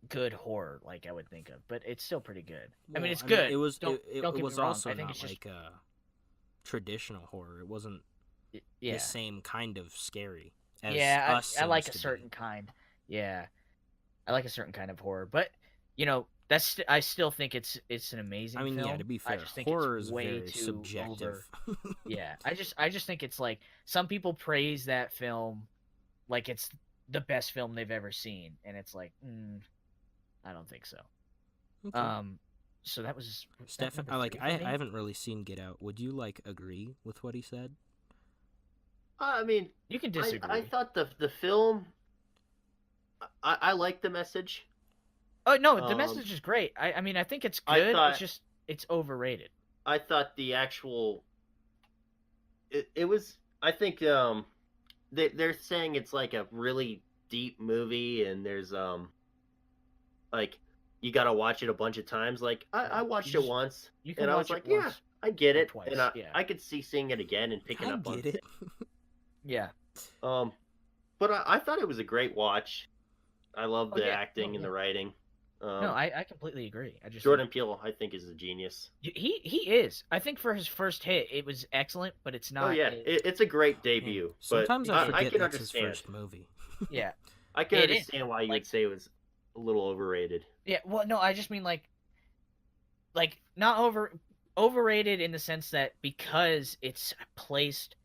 C: good horror like I would think of, but it's still pretty good. I mean, it's good.
A: It was
C: Don't get me
A: was
C: wrong.
A: also
C: I think
A: not
C: it's just,
A: like traditional horror. It wasn't
C: yeah.
A: the same kind of scary as
C: Yeah,
A: Us
C: I like a
A: seems to be.
C: certain kind. Yeah, I like a certain kind of horror, but I still think it's an amazing.
A: I mean,
C: film.
A: yeah. To be fair,
C: I just think
A: horror
C: it's
A: is
C: way
A: very
C: too
A: subjective.
C: Yeah, I just think it's like, some people praise that film like it's the best film they've ever seen, and it's like, I don't think so.
A: Okay.
C: So that was
A: Stefan,
C: number 3
A: I
C: for me?
A: haven't really seen Get Out. Would you agree with what he said?
B: I mean,
C: You can disagree.
B: I thought the film. I like the message.
C: Oh no, the message is great. I mean, I think it's
B: I
C: good.
B: thought-
C: It's just, it's overrated.
B: I thought the actual. It was. I think they're saying it's like a really deep movie, and there's like, you got to watch it a bunch of times. Like, I watched it once,
C: You can
B: and I
C: watch
B: was like,
C: it once.
B: yeah, I get
C: or
B: it,
C: twice,
B: and
C: yeah.
B: I could see seeing it again and picking
A: I
B: up on
A: get it.
C: Yeah.
B: But I thought it was a great watch. I love the
C: yeah.
B: acting and the writing.
C: No, I completely agree. I just
B: Jordan Peele, I think, is a genius.
C: He is. I think for his first hit, it was excellent, but it's not.
B: Oh yeah, it's a great debut.
A: Sometimes
B: but
A: I forget
B: can
A: that's
B: understand.
A: his first movie.
C: Yeah,
B: I can understand why you would say it was a little overrated.
C: Yeah, well, no, I just mean like not overrated in the sense that because it's placed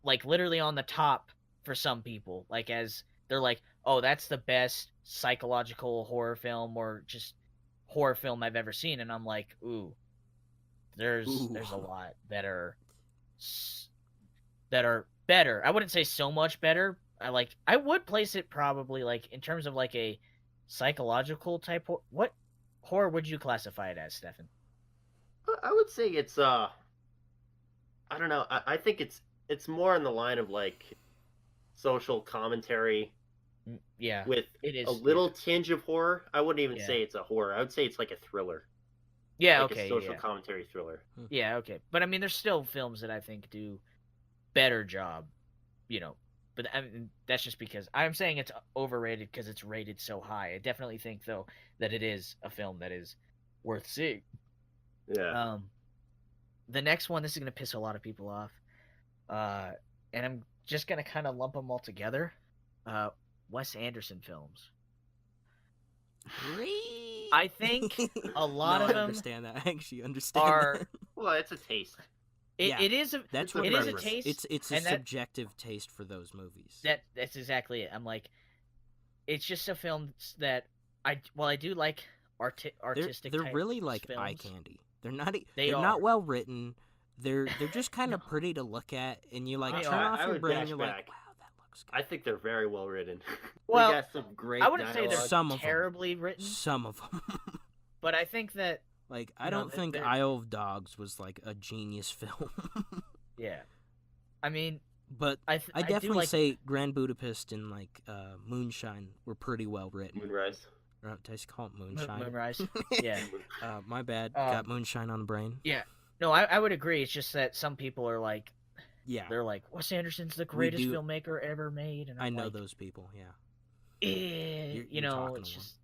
C: like literally on the top for some people, like as they're like, oh, that's the best psychological horror film or just horror film I've ever seen, and I'm like, ooh, there's a lot that are better. I wouldn't say so much better. I would place it probably like in terms of like a psychological type. What horror would you classify it as, Stefan?
B: I would say it's I don't know. I think it's more in the line of like social commentary.
C: Yeah,
B: with
C: it is
B: a little tinge of horror. I wouldn't even say it's a horror. I would say it's like a thriller.
C: Yeah,
B: like
C: okay,
B: a social commentary thriller.
C: Yeah, okay. But I mean, there's still films that I think do better job, But I mean, that's just because I'm saying it's overrated because it's rated so high. I definitely think though that it is a film that is worth seeing.
B: Yeah.
C: The next one, this is gonna piss a lot of people off, and I'm just gonna kind of lump them all together. Wes Anderson films. I think a lot of them.
A: I understand that. I actually understand that.
B: Well, it's a taste.
C: It is a
A: that's
C: it is a taste.
A: It's a subjective taste for those movies.
C: That's exactly it. I'm like, it's just a film that I do like artistic.
A: They're really like
C: films.
A: eye candy. They're not well written. They're just kind of pretty to look at, and you like turn off your brain. And you're like, wow, that looks good.
B: I think they're very well written.
C: Well,
B: they got some great.
C: I wouldn't
B: dialogue.
C: say they're terribly written.
A: Some of them.
C: But I think that
A: I don't think Isle of Dogs was like a genius film.
C: Yeah, I mean,
A: but I definitely say Grand Budapest and like Moonshine were pretty well written.
B: Moonrise.
A: Did I call it Moonshine?
C: Moonrise. Yeah.
A: My bad. Got Moonshine on the brain.
C: Yeah. No, I would agree. It's just that some people are like, they're like, Wes Anderson's the greatest filmmaker ever made, and
A: I know those people. Yeah.
C: It's just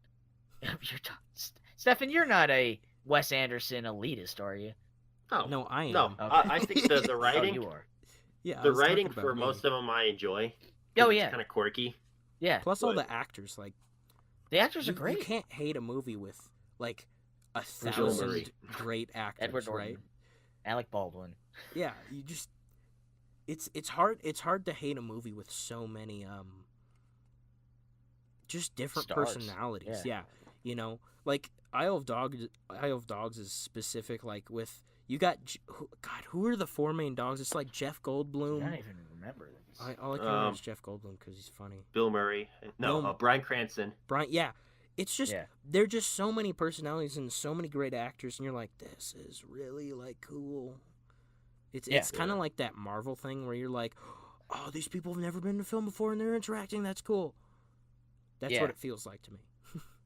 C: Stefan, you're not a Wes Anderson elitist, are you?
B: Oh,
A: no, I am.
B: No, okay. I think the writing.
C: You are.
A: Yeah,
B: the writing for most of them I enjoy.
C: Oh yeah,
B: it's kind of quirky.
C: Yeah.
A: Plus all the actors, like
C: the actors are great.
A: You can't hate a movie with like 1,000 great actors,
C: Edward Norton,
A: right?
C: Alec Baldwin.
A: Yeah, you just it's hard to hate a movie with so many just different personalities. Yeah. Like Isle of Dogs is specific. Like with you got who are the four main dogs? It's like Jeff Goldblum.
C: I don't even remember this.
A: All I can remember is Jeff Goldblum because he's funny.
B: Bill Murray. No, Bryan Cranston.
A: Yeah. It's just there are just so many personalities and so many great actors, and you're like, this is really like cool. It's kind of like that Marvel thing where you're like, oh, these people have never been to film before and they're interacting. That's cool. That's what it feels like to me.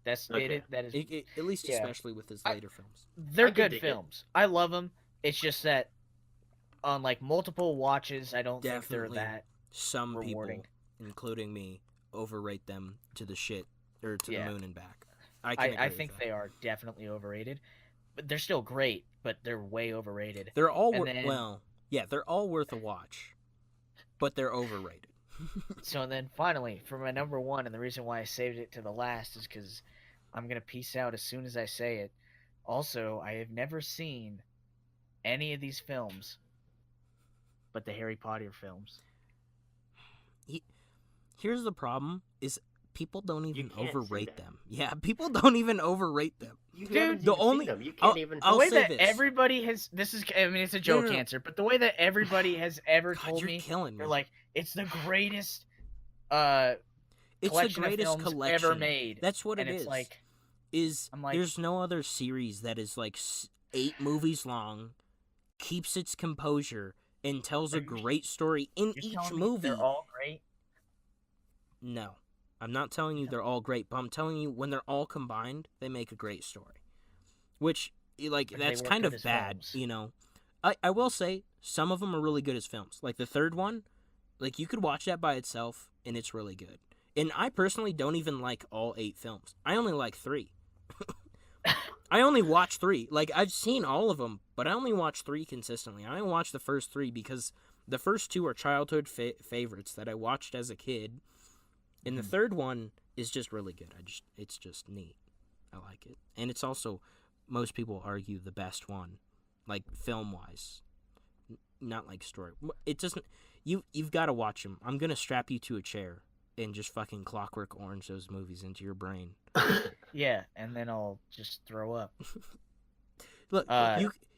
C: That's okay. That is
A: at least especially with his later films.
C: They're good films. I love them. It's just that on like multiple watches, I don't think they're that
A: some
C: rewarding.
A: People, including me, overrate them to the shit or to the moon and back.
C: I think they are definitely overrated, but they're still great. But they're way overrated.
A: They're all they're all worth a watch, but they're overrated.
C: So then finally, for my number one, and the reason why I saved it to the last is because I'm going to peace out as soon as I say it. Also, I have never seen any of these films but the Harry Potter films.
A: Here's the problem, is people don't even overrate them. Yeah, people don't even overrate them.
B: Dude, the only them. You can't even.
C: The way that everybody has it's a joke answer, but the way that everybody has ever told me, they're like, it's the greatest collection of films ever made.
A: That's what it is.
C: It's like,
A: there's no other series that is like 8 movies long, keeps its composure, and tells a great story in each movie.
C: They're all great.
A: No. I'm not telling you they're all great, but I'm telling you when they're all combined, they make a great story. Which, that's kind of bad, I will say, some of them are really good as films. Like the third one, you could watch that by itself, and it's really good. And I personally don't even like all 8 films. I only like 3. I only watch 3. Like, I've seen all of them, but I only watch 3 consistently. I only watch the first 3 because the first 2 are childhood favorites that I watched as a kid, and the third one is just really good. It's just neat. I like it, and it's also, most people argue, the best one, like film wise, not like story. It doesn't. You've got to watch them. I'm gonna strap you to a chair and just fucking Clockwork Orange those movies into your brain.
C: Yeah, and then I'll just throw up.
A: Look,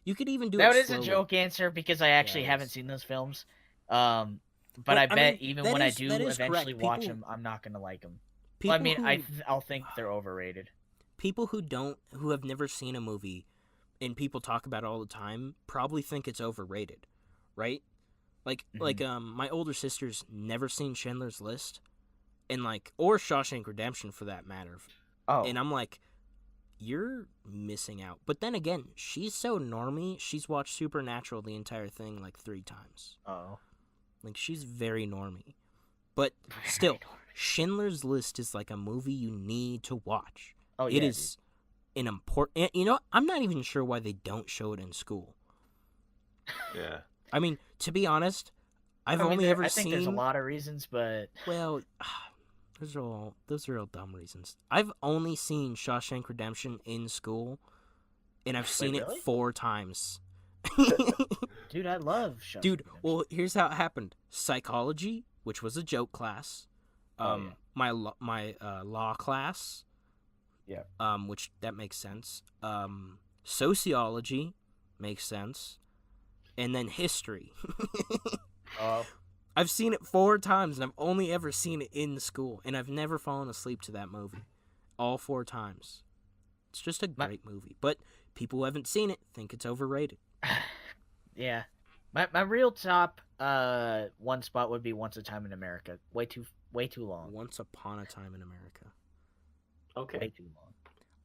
A: you could even do
C: that
A: it
C: is
A: slowly.
C: a joke answer because I actually haven't seen those films. But I bet even when I do eventually watch them, I'm not gonna like them. Well, I mean, I'll think they're overrated.
A: People who have never seen a movie, and people talk about it all the time, probably think it's overrated, right? Like my older sister's never seen Schindler's List, and or Shawshank Redemption for that matter.
C: Oh,
A: and I'm like, you're missing out. But then again, she's so normie. She's watched Supernatural the entire thing 3 times.
C: Oh,
A: she's very normie. But still, Schindler's List is a movie you need to watch.
C: Oh, yeah,
A: it is an important. I'm not even sure why they don't show it in school.
B: Yeah.
A: I mean, to be honest, I think
C: there's a lot of reasons, but
A: well, those are all dumb reasons. I've only seen Shawshank Redemption in school, and I've seen it 4 times.
C: Dude, I love Shawshank
A: Dude,
C: Redemption.
A: well, here's how it happened. Psychology, which was a joke class. My law class.
C: Yeah.
A: Which that makes sense. Sociology makes sense. And then history.
C: Oh.
A: I've seen it 4 times, and I've only ever seen it in school, and I've never fallen asleep to that movie. All 4 times. It's just a great movie, but people who haven't seen it think it's overrated.
C: Yeah. My real top one spot would be Once a Time in America. Way too long.
A: Once Upon a Time in America.
B: Okay.
C: Way too long.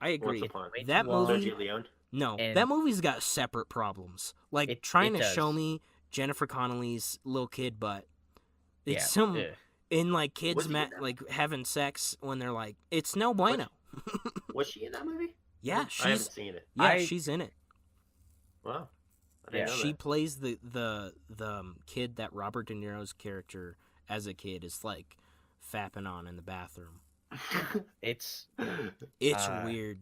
A: I agree.
C: Way
A: That
C: too long.
A: movie.
B: Sergio Leone?
A: No,
C: And
A: that movie's got separate problems. Trying
C: it
A: to
C: does.
A: show me Jennifer Connelly's little kid butt. It's
C: Yeah.
A: in kids
B: Was he in that?
A: having sex when they're it's no bueno.
B: Was she in that movie?
A: Yeah,
B: I haven't seen it.
A: Yeah, she's in it.
B: Wow. I didn't know
A: She
B: that.
A: plays the kid that Robert De Niro's character as a kid is fapping on in the bathroom.
C: It's
A: weird.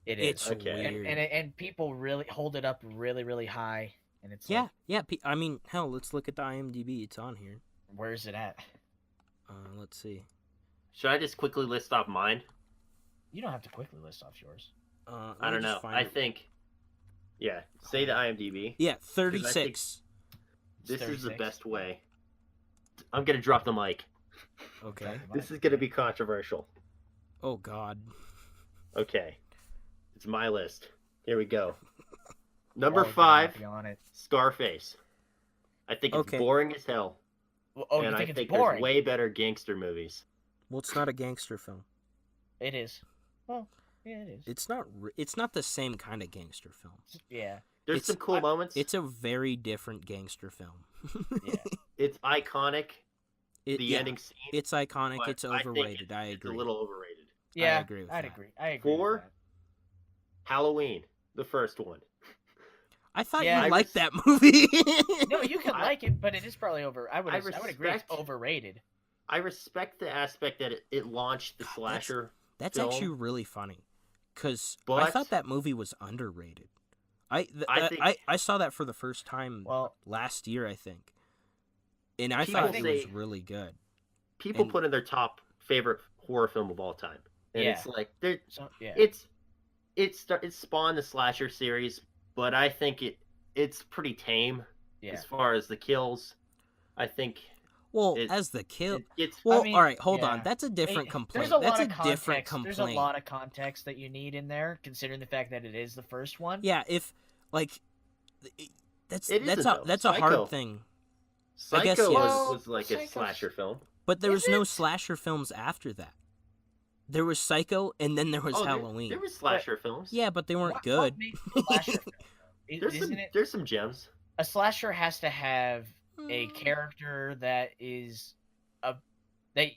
C: It is.
A: It's
B: Okay.
A: weird.
C: And people really hold it up really, really high. And it's
A: yeah. I mean, hell, let's look at the IMDb. It's on here.
C: Where is it at?
A: Let's see.
B: Should I just quickly list off mine?
C: You don't have to quickly list off yours.
B: I don't know. I think. Yeah. Say the IMDb.
A: Yeah, 36.
B: This is the
C: 36.
B: best way. I'm gonna drop the mic.
A: Okay.
B: This is gonna be controversial.
A: Oh God.
B: Okay. It's my list. Here we go. Number
C: Oh,
B: 5,
C: be on it.
B: Scarface. I think it's
A: Okay.
B: boring as hell.
C: Oh,
B: and
C: you
B: I
C: think it's
B: think
C: boring?
B: there's way better gangster movies.
A: Well, it's not a gangster film.
C: It is. Well, yeah, it is.
A: It's not. It's not the same kind of gangster film.
C: Yeah.
B: There's
A: It's-
B: some cool moments.
A: It's a very different gangster film.
C: Yeah.
B: It's iconic. The
A: yeah,
B: ending scene.
A: It's iconic.
B: but
A: It's
B: I think
A: overrated. I
B: It's
A: agree.
B: a little overrated.
C: Yeah.
A: agree with
C: I'd
A: that.
C: agree. I agree.
B: 4,
C: with that.
B: Halloween, the first one.
A: I thought
C: Yeah,
A: you
C: I
A: liked that movie.
C: No, you can like it, but it is probably I would agree it's
B: respect-
C: overrated.
B: I respect the aspect that it launched the slasher.
A: That's
B: film,
A: actually really funny, because I
B: but
A: thought that movie was underrated. I
B: think-
A: I saw that for the first time
C: Well,
A: last year, I think, and I
B: People
A: thought it was
B: say-
A: really good.
B: people
A: and-
B: put in their top favorite horror film of all time, and
C: Yeah.
B: it's like they're
C: so yeah.
B: it spawned the slasher series, but I think it's pretty tame
C: Yeah.
B: as far as the kills. I think
A: Well,
B: it-
A: as the kill.
B: it gets
A: Well,
C: I mean,
A: all right, hold on.
C: yeah.
A: That's a different
C: There's
A: complaint.
C: a lot
A: That's
C: of
A: a
C: context.
A: different complaint.
C: There's a lot of context that you need in there, considering the fact that it is the first one.
A: Yeah, if that's
B: It is
A: that's
B: though.
A: a
B: Psycho.
A: hard thing. I guess,
B: Psycho
A: yes.
B: was like a
C: Psycho's-
B: slasher film.
A: But there
C: Is
A: was no
C: it?
A: slasher films after that. There was Psycho, and then there was
B: Oh,
A: Halloween.
B: There was slasher films.
A: Yeah, but they weren't
C: What
A: good.
C: makes a slasher film? Isn't it?
B: There's some gems.
C: A slasher has to have a
A: Mm.
C: character that is that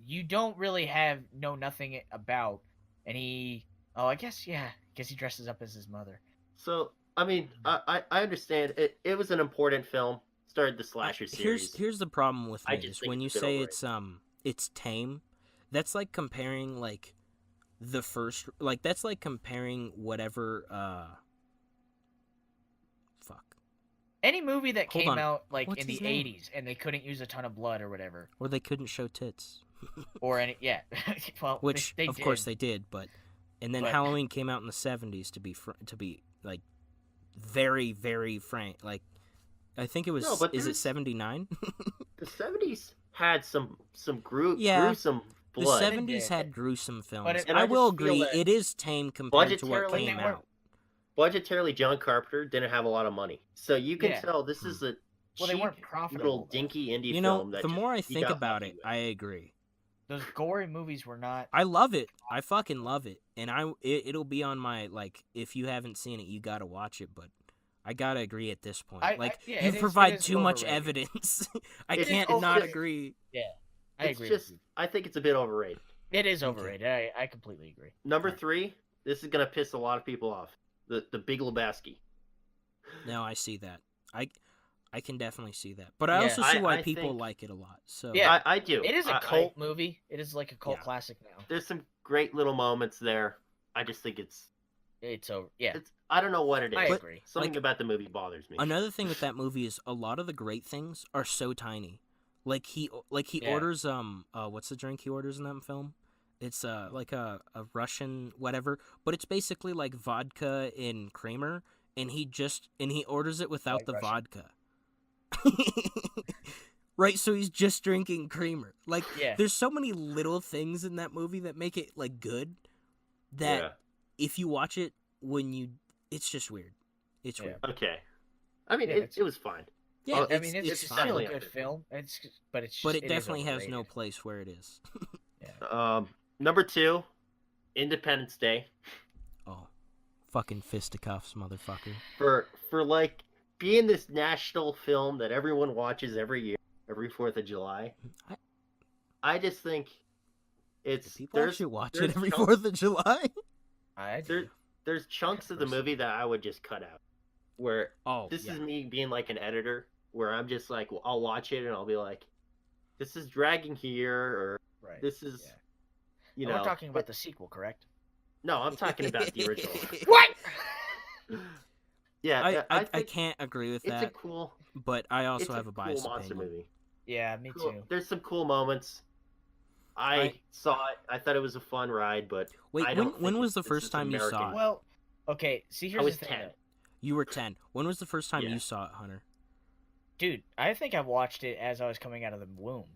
C: you don't really know nothing about, and he Oh, I guess he dresses up as his mother.
B: So I mean, I understand it was an important film. Started the slasher series.
A: Here's the problem with me is
B: just think
A: when you
B: it's a bit
A: say it's tame, that's like comparing like the first, like that's like comparing whatever
C: any movie that
A: Hold
C: came
A: on.
C: out like
A: What's
C: in the
A: his name?
C: 80s and they couldn't use a ton of blood or whatever,
A: or they couldn't show tits.
C: or any well,
A: Which
C: they
A: of
C: did.
A: course they did, but then
C: But-
A: Halloween came out in the 70s to be like very very frank. Like I think it was
B: No, but
A: is it
B: there's-
A: 79?
B: The 70s had some
A: Yeah.
B: gruesome
A: The
B: blood.
A: 70s had gruesome films.
B: And
A: I
B: I
A: will
B: just feel
A: agree
B: that
A: it is tame compared to what
B: budgetarily-
A: came
C: They weren't-
A: out.
B: Budgetarily, John Carpenter didn't have a lot of money, so you can
C: Yeah.
B: tell this is a
C: Well, they
B: cheap,
C: weren't profitable,
B: little
C: though.
B: dinky indie
A: You know,
B: film. That
A: the more I
B: just- he
A: think
B: got
A: about
B: lucky
A: it,
B: with.
A: I agree.
C: Those gory movies were not.
A: I love it. I fucking love it. And it'll be on my, like, if you haven't seen it, you gotta watch it, but I gotta agree at this point.
C: Yeah,
A: you
C: it
A: provide
C: is
A: too much
C: overrated.
A: evidence. I
B: It is
A: can't not
B: overrated.
A: agree.
C: I
B: It's
C: agree.
B: just,
C: with
B: I think it's a bit overrated.
C: you. It is
A: Okay.
C: overrated. I completely agree.
B: Number 3, this is gonna piss a lot of people off. The Big Lebowski.
A: No, I see that. I can definitely see that. But I
C: Yeah,
A: also see why
B: I
A: people
B: think-
A: like it a lot. So
C: Yeah.
B: I do.
C: It is a
B: I-
C: cult movie. It is like a cult
A: Yeah.
C: classic now.
B: There's some great little moments there. I just think it's
C: It's over. Yeah,
B: I don't know what it is.
C: I
A: But-
C: agree.
B: Something
A: like-
B: about the movie bothers me.
A: another thing with that movie is a lot of the great things are so tiny. Like he
C: Yeah.
A: orders what's the drink he orders in that film? It's like a Russian whatever, but it's basically like vodka and creamer, and he orders it without
C: White
A: the
C: Russian.
A: vodka. Right, so he's just drinking creamer. Like
C: Yeah.
A: there's so many little things in that movie that make it like good that
B: Yeah.
A: if you watch it it's just weird. It's
C: Yeah.
A: weird.
B: Okay. I mean,
C: Yeah,
B: it was fine.
A: Yeah,
B: Well,
C: I mean, it's
B: it's
C: still
B: definitely
C: a good
B: up there.
C: film. But
A: it
C: is
A: definitely has no
C: overrated.
A: place where it is.
B: Number 2, Independence Day.
A: Oh, fucking fisticuffs, motherfucker.
B: For like being this national film that everyone watches every year, every 4th of July. I just think it's
A: People actually watch
B: there's
A: it every
B: chunks-
A: 4th of July.
C: I do.
B: There's chunks of the movie that I would just cut out. Where
A: Oh,
B: this
A: yeah.
B: is me being like an editor, where I'm just like, well, I'll watch it and I'll be like, this is dragging here, or
C: Right.
B: this is,
C: Yeah.
B: you
C: And
B: know.
C: we're talking about the sequel, correct?
B: No, I'm talking about the original.
C: What?
B: Yeah,
A: I
B: think
A: can't agree with
B: it's
A: that,
B: a cool.
A: but I also
B: It's
A: have
B: a
A: a biased
B: cool monster
A: opinion.
B: movie.
C: Yeah, me
B: Cool.
C: too.
B: There's some cool moments. I saw it. I thought it was a fun ride, but
A: Wait,
B: I
A: when
B: don't
A: when
B: think
A: was the
B: this
A: first
B: is
A: time you saw
B: American.
A: it?
C: Well, okay. See, here's
B: I was
C: the thing,
B: 10.
C: though.
A: You were 10. When was the first time
B: Yeah.
A: you saw it, Hunter?
C: Dude. I think I watched it as I was coming out of the womb.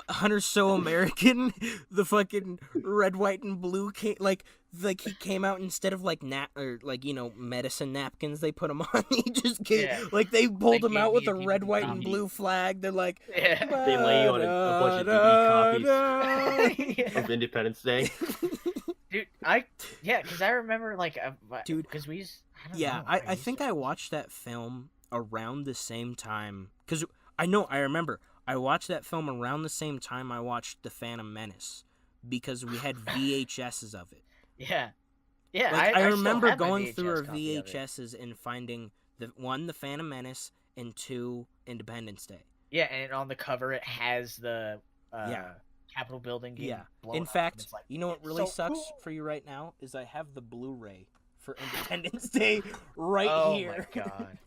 A: Hunter's so American. The fucking red, white, and blue came like he came out instead of like medicine napkins. They put him on. He just came
C: Yeah.
A: like they pulled
C: They
A: him
C: gave
A: out with
C: me
A: a
C: a
A: red,
C: DVD
A: white, and
C: copy.
A: blue flag. They're like,
C: Yeah.
B: They lay you on a bunch of DVD copies.
C: Yeah.
B: of Independence Day.
C: Dude, because I remember
A: Dude,
C: because we used. I don't
A: Yeah,
C: know,
A: I
C: used
A: think
C: to-
A: I watched that film around the same time. Because I remember. I watched that film around the same time I watched The Phantom Menace. Because we had VHSs of it.
C: Yeah. Yeah,
A: Like, I
C: still
A: remember
C: have my
A: going through our
C: copy of it.
A: VHSs and finding The Phantom Menace, and 2, Independence Day.
C: Yeah, and on the cover it has the
A: Yeah.
C: Capitol building. Getting
A: Yeah.
C: blown
A: In
C: up, and
A: fact,
C: it's like,
A: you know what
C: it's
A: really
C: so
A: sucks
C: cool.
A: for you right now is I have the Blu-ray for Independence Day right
C: Oh
A: here.
C: my god.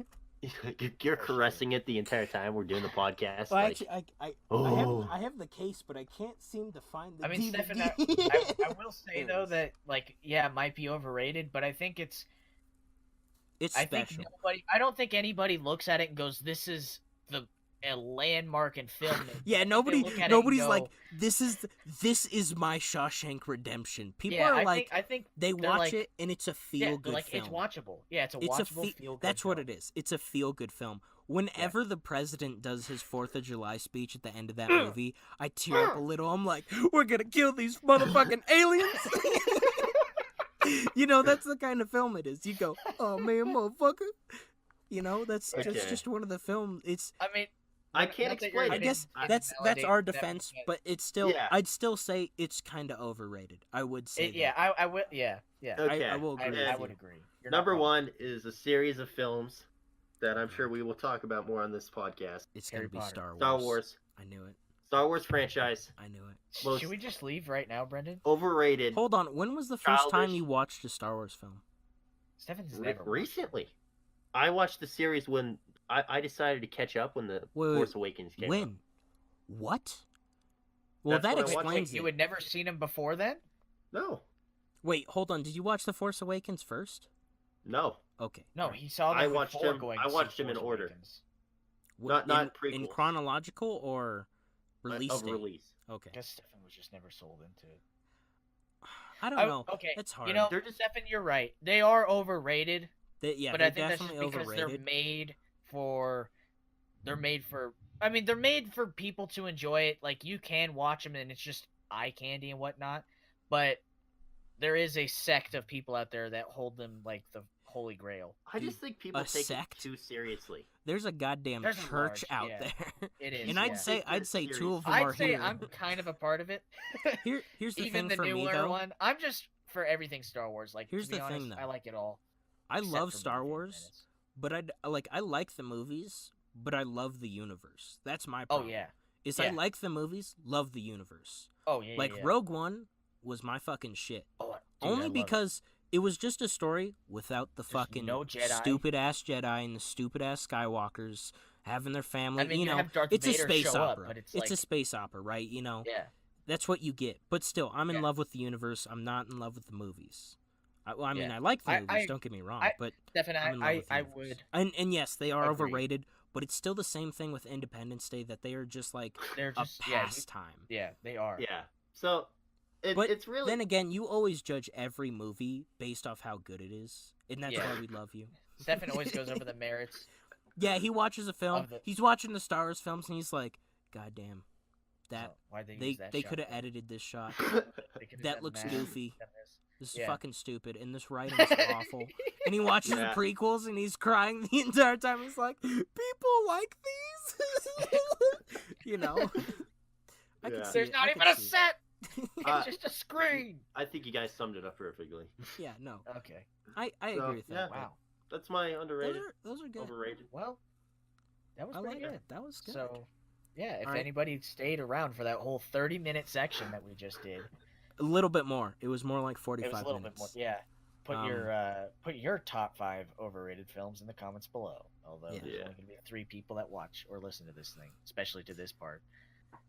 B: You're caressing it the entire time we're doing the podcast.
A: Well,
B: like,
A: actually,
B: Oh.
A: I have the case, but I can't seem to find the
C: I mean,
A: DVD.
C: Stefan, I will say
A: There
C: though
A: it is.
C: that it might be overrated, but I think it's
A: It's
C: I think
A: special.
C: I don't think anybody looks at it and goes, "This is a landmark in film."
A: Yeah,
C: look at it and
A: nobody's
C: go-
A: like, this is my Shawshank Redemption. People
C: yeah,
A: are like,
C: I think
A: they
C: they're
A: watch
C: like-
A: it and it's a
C: yeah,
A: feel good
C: like
A: film.
C: it's watchable. Yeah, it's a
A: It's a
C: watchable feel good.
A: That's what it is. It's a feel good film. Whenever the president does his 4th of July speech at the end of that movie, I tear up a little. I'm like, we're gonna kill these motherfucking aliens. You know, that's the kind of film it is. You go, oh man, motherfucker. You know, that's
B: Okay.
A: just one of the film. It's
C: I mean,
B: I can't explain.
A: I guess that's our defense, but it's still.
B: Yeah.
A: I'd still say it's kind of overrated. I would say.
C: I would. Yeah.
B: Okay.
A: I will agree.
C: I would agree.
B: Number one is a series of films that I'm sure we will talk about more on this podcast.
A: It's gonna be Star Wars.
B: Star Wars.
A: I knew it.
B: Star Wars franchise.
A: I knew it.
C: Should we just leave right now, Brendan?
B: Overrated.
A: Hold on. When was the first time you watched a Star Wars film?
C: Stefan's never
B: recently. I watched the series when I decided to catch up when the Force Awakens came out.
A: When? What? Well,
B: That's
A: that
B: what I watched.
A: explains it.
C: You had never seen him before then?
B: No.
A: Wait, hold on. Did you watch the Force Awakens first?
B: No.
A: Okay.
C: No, he saw them
B: I watched
C: before
B: him.
C: going
B: I
C: to see
B: watched him in
C: Force
B: order.
C: Awakens.
B: Not prequels.
A: In chronological or release
B: of
A: date?
B: release.
A: Okay.
C: I guess Stefan was just never sold into it.
A: I don't know.
C: Okay,
A: It's hard.
C: You know,
B: They're just-
C: Stefan, you're right. They are overrated.
A: Yeah,
C: but
A: they're
C: I think that's just
A: definitely
C: because
A: overrated.
C: they're made for. I mean, they're made for people to enjoy it. Like, you can watch them, and it's just eye candy and whatnot. But there is a sect of people out there that hold them like the holy grail.
B: I just think people take
A: sect?
B: it too seriously.
A: There's a goddamn
C: There's a
A: church
C: large-
A: out
C: yeah.
A: there.
C: It is,
A: And
C: yeah.
A: I'd say two of them
C: I'd
A: are
C: say
A: here.
C: I'm kind of a part of it.
A: Here's the
C: Even
A: thing
C: the
A: for me
C: newer
A: though.
C: one. I'm just for everything Star Wars. Like,
A: Here's
C: to be
A: the
C: honest,
A: thing, though.
C: I like it all.
A: I
C: except
A: love
C: for
A: Star
C: movie
A: Wars,
C: minutes.
A: but I like the movies, but I love the universe. That's my
C: Oh
A: problem.
C: yeah.
A: Is I
C: yeah.
A: like the movies, love the universe.
C: Oh yeah.
A: Like
C: yeah.
A: Rogue One was my fucking shit.
C: Oh, dude, I
A: Only
C: love
A: because it was just a story without the fucking
C: no Jedi.
A: stupid ass Jedi and the stupid ass Skywalkers having their family.
C: I mean,
A: you know,
C: have Darth
A: it's a
C: Vader
A: space
C: show up,
A: opera.
C: but it's
A: a
C: like-
A: space opera, right? You know,
C: Yeah.
A: that's what you get. But still, I'm in
C: Yeah.
A: love with the universe. I'm not in love with the movies. I mean,
C: Yeah.
A: I like the movies.
C: I-
A: Don't get me wrong,
C: I-
A: but
C: Stefan,
A: I'm in love with the
C: I
A: universe.
C: would.
A: And yes, they are
C: agree.
A: overrated. But it's still the same thing with Independence Day, that they are just like
C: They're
A: a
C: just
A: pastime.
C: Yeah, they are.
B: Yeah. So
A: But
B: it's really
A: then again, you always judge every movie based off how good it is, and that's
C: Yeah.
A: why we love you.
C: Stefan always goes over the merits.
A: Yeah, he watches a film.
C: Of the-
A: He's watching the Star Wars films, and he's like, "God damn, that
C: So, why'd
A: they
C: use that shot
A: could have
C: then?
A: edited this shot.
C: They could've
A: that
C: done
A: looks
C: that,
A: goofy.
C: done this.
A: This is
C: Yeah.
A: fucking stupid, and this writing is awful." And he watches
B: Yeah.
A: the prequels, and he's crying the entire time. He's like, "People like these," you know. I
B: Yeah.
A: can see
C: There's
A: it.
C: not
A: I
C: even
A: can
C: a
A: see it.
C: set. It's just a screen.
B: I think you guys summed it up perfectly.
A: Yeah, no,
C: Okay.
A: I
B: So,
A: agree with that.
B: yeah.
C: Wow.
B: That's my underrated,
A: Those are good.
B: overrated.
C: Well, that was
A: I
C: pretty
A: like
C: good.
A: it. That was good.
C: So, yeah, if
A: All right.
C: anybody stayed around for that whole 30-minute section that we just did,
A: A little bit more. It was more like 45
C: it was a little
A: minutes.
C: bit more. Yeah. Put your top 5 overrated films in the comments below. Although
A: Yeah.
C: there's
B: Yeah.
C: only going to be 3 people that watch or listen to this thing, especially to this part.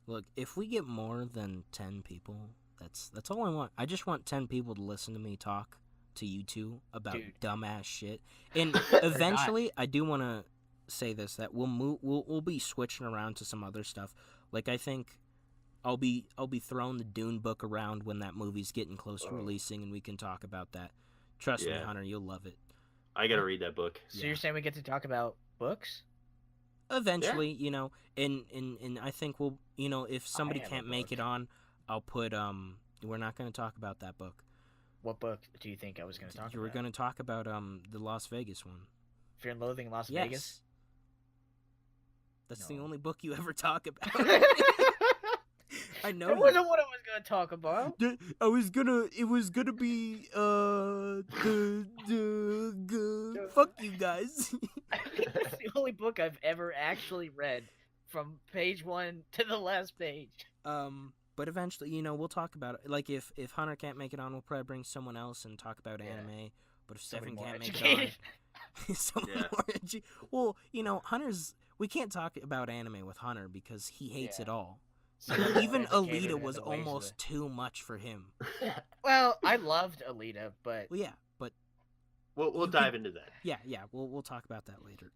A: Look, if we get more than 10 people, that's all I want. I just want 10 people to listen to me talk to you two about
C: Dude.
A: dumbass shit. And eventually, I do want to say this, that we'll be switching around to some other stuff. Like, I think I'll be throwing the Dune book around when that movie's getting close to releasing, and we can talk about that. Trust me,
B: Yeah.
A: Hunter, you'll love it.
B: I gotta read that book.
C: So
A: Yeah.
C: you're saying we get to talk about books?
A: Eventually, you know, and I think we'll, you know, if somebody
C: have a
A: can't make
C: book.
A: it on, I'll put we're not going to talk about that book.
C: What book do you think I was going to talk
A: You were
C: about?
A: going to talk about the Las Vegas one.
C: Fear and Loathing in Las
A: Yes.
C: Vegas?
A: That's the
C: No.
A: only book you ever talk about. I know.
C: That
A: you.
C: wasn't what I was going to talk about.
A: It was gonna be fuck you guys.
C: That's the only book I've ever actually read from page 1 to the last page.
A: But eventually, you know, we'll talk about it. Like if Hunter can't make it on, we'll probably bring someone else and talk about
C: Yeah.
A: anime. But if
C: Somebody
A: Stefan
C: more
A: can't make
C: educated.
A: it on, someone
B: Yeah.
A: more well, you know, we can't talk about anime with Hunter because he hates
C: Yeah.
A: it all.
C: Someone more
A: Even
C: educated
A: Alita
C: in
A: was
C: the ways of
A: almost
C: it.
A: too much for him.
C: Well, I loved Alita, but
A: Well, yeah, but
B: We'll
A: You
B: dive into that.
A: yeah, we'll talk about that later.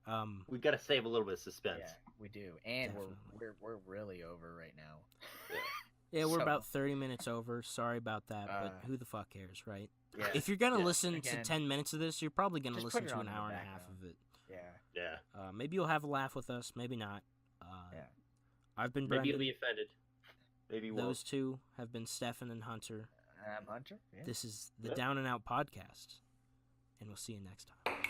B: We've got to save a little bit of suspense.
C: yeah, we do, and
A: Definitely.
C: we're really over right now.
A: Yeah, we're
C: So-
A: about 30 minutes over. Sorry about that, but
C: Uh,
A: who the fuck cares, right?
C: Yeah,
A: If you're gonna
B: Yeah.
A: listen
C: Again,
A: to 10 minutes of this, you're probably gonna
C: just
A: listen
C: put it
A: to
C: on
A: an
C: in the
A: hour and a half
C: background.
A: of it.
C: yeah.
B: Yeah.
A: Maybe you'll have a laugh with us, maybe not.
C: Yeah.
A: I've been
B: Maybe
A: Brendan.
B: you'll be offended. Maybe you won't.
A: Those two have been Stefan and Hunter.
C: I'm Hunter. Yeah.
A: This is the
B: Yeah.
A: Down and Out Podcast, and we'll see you next time.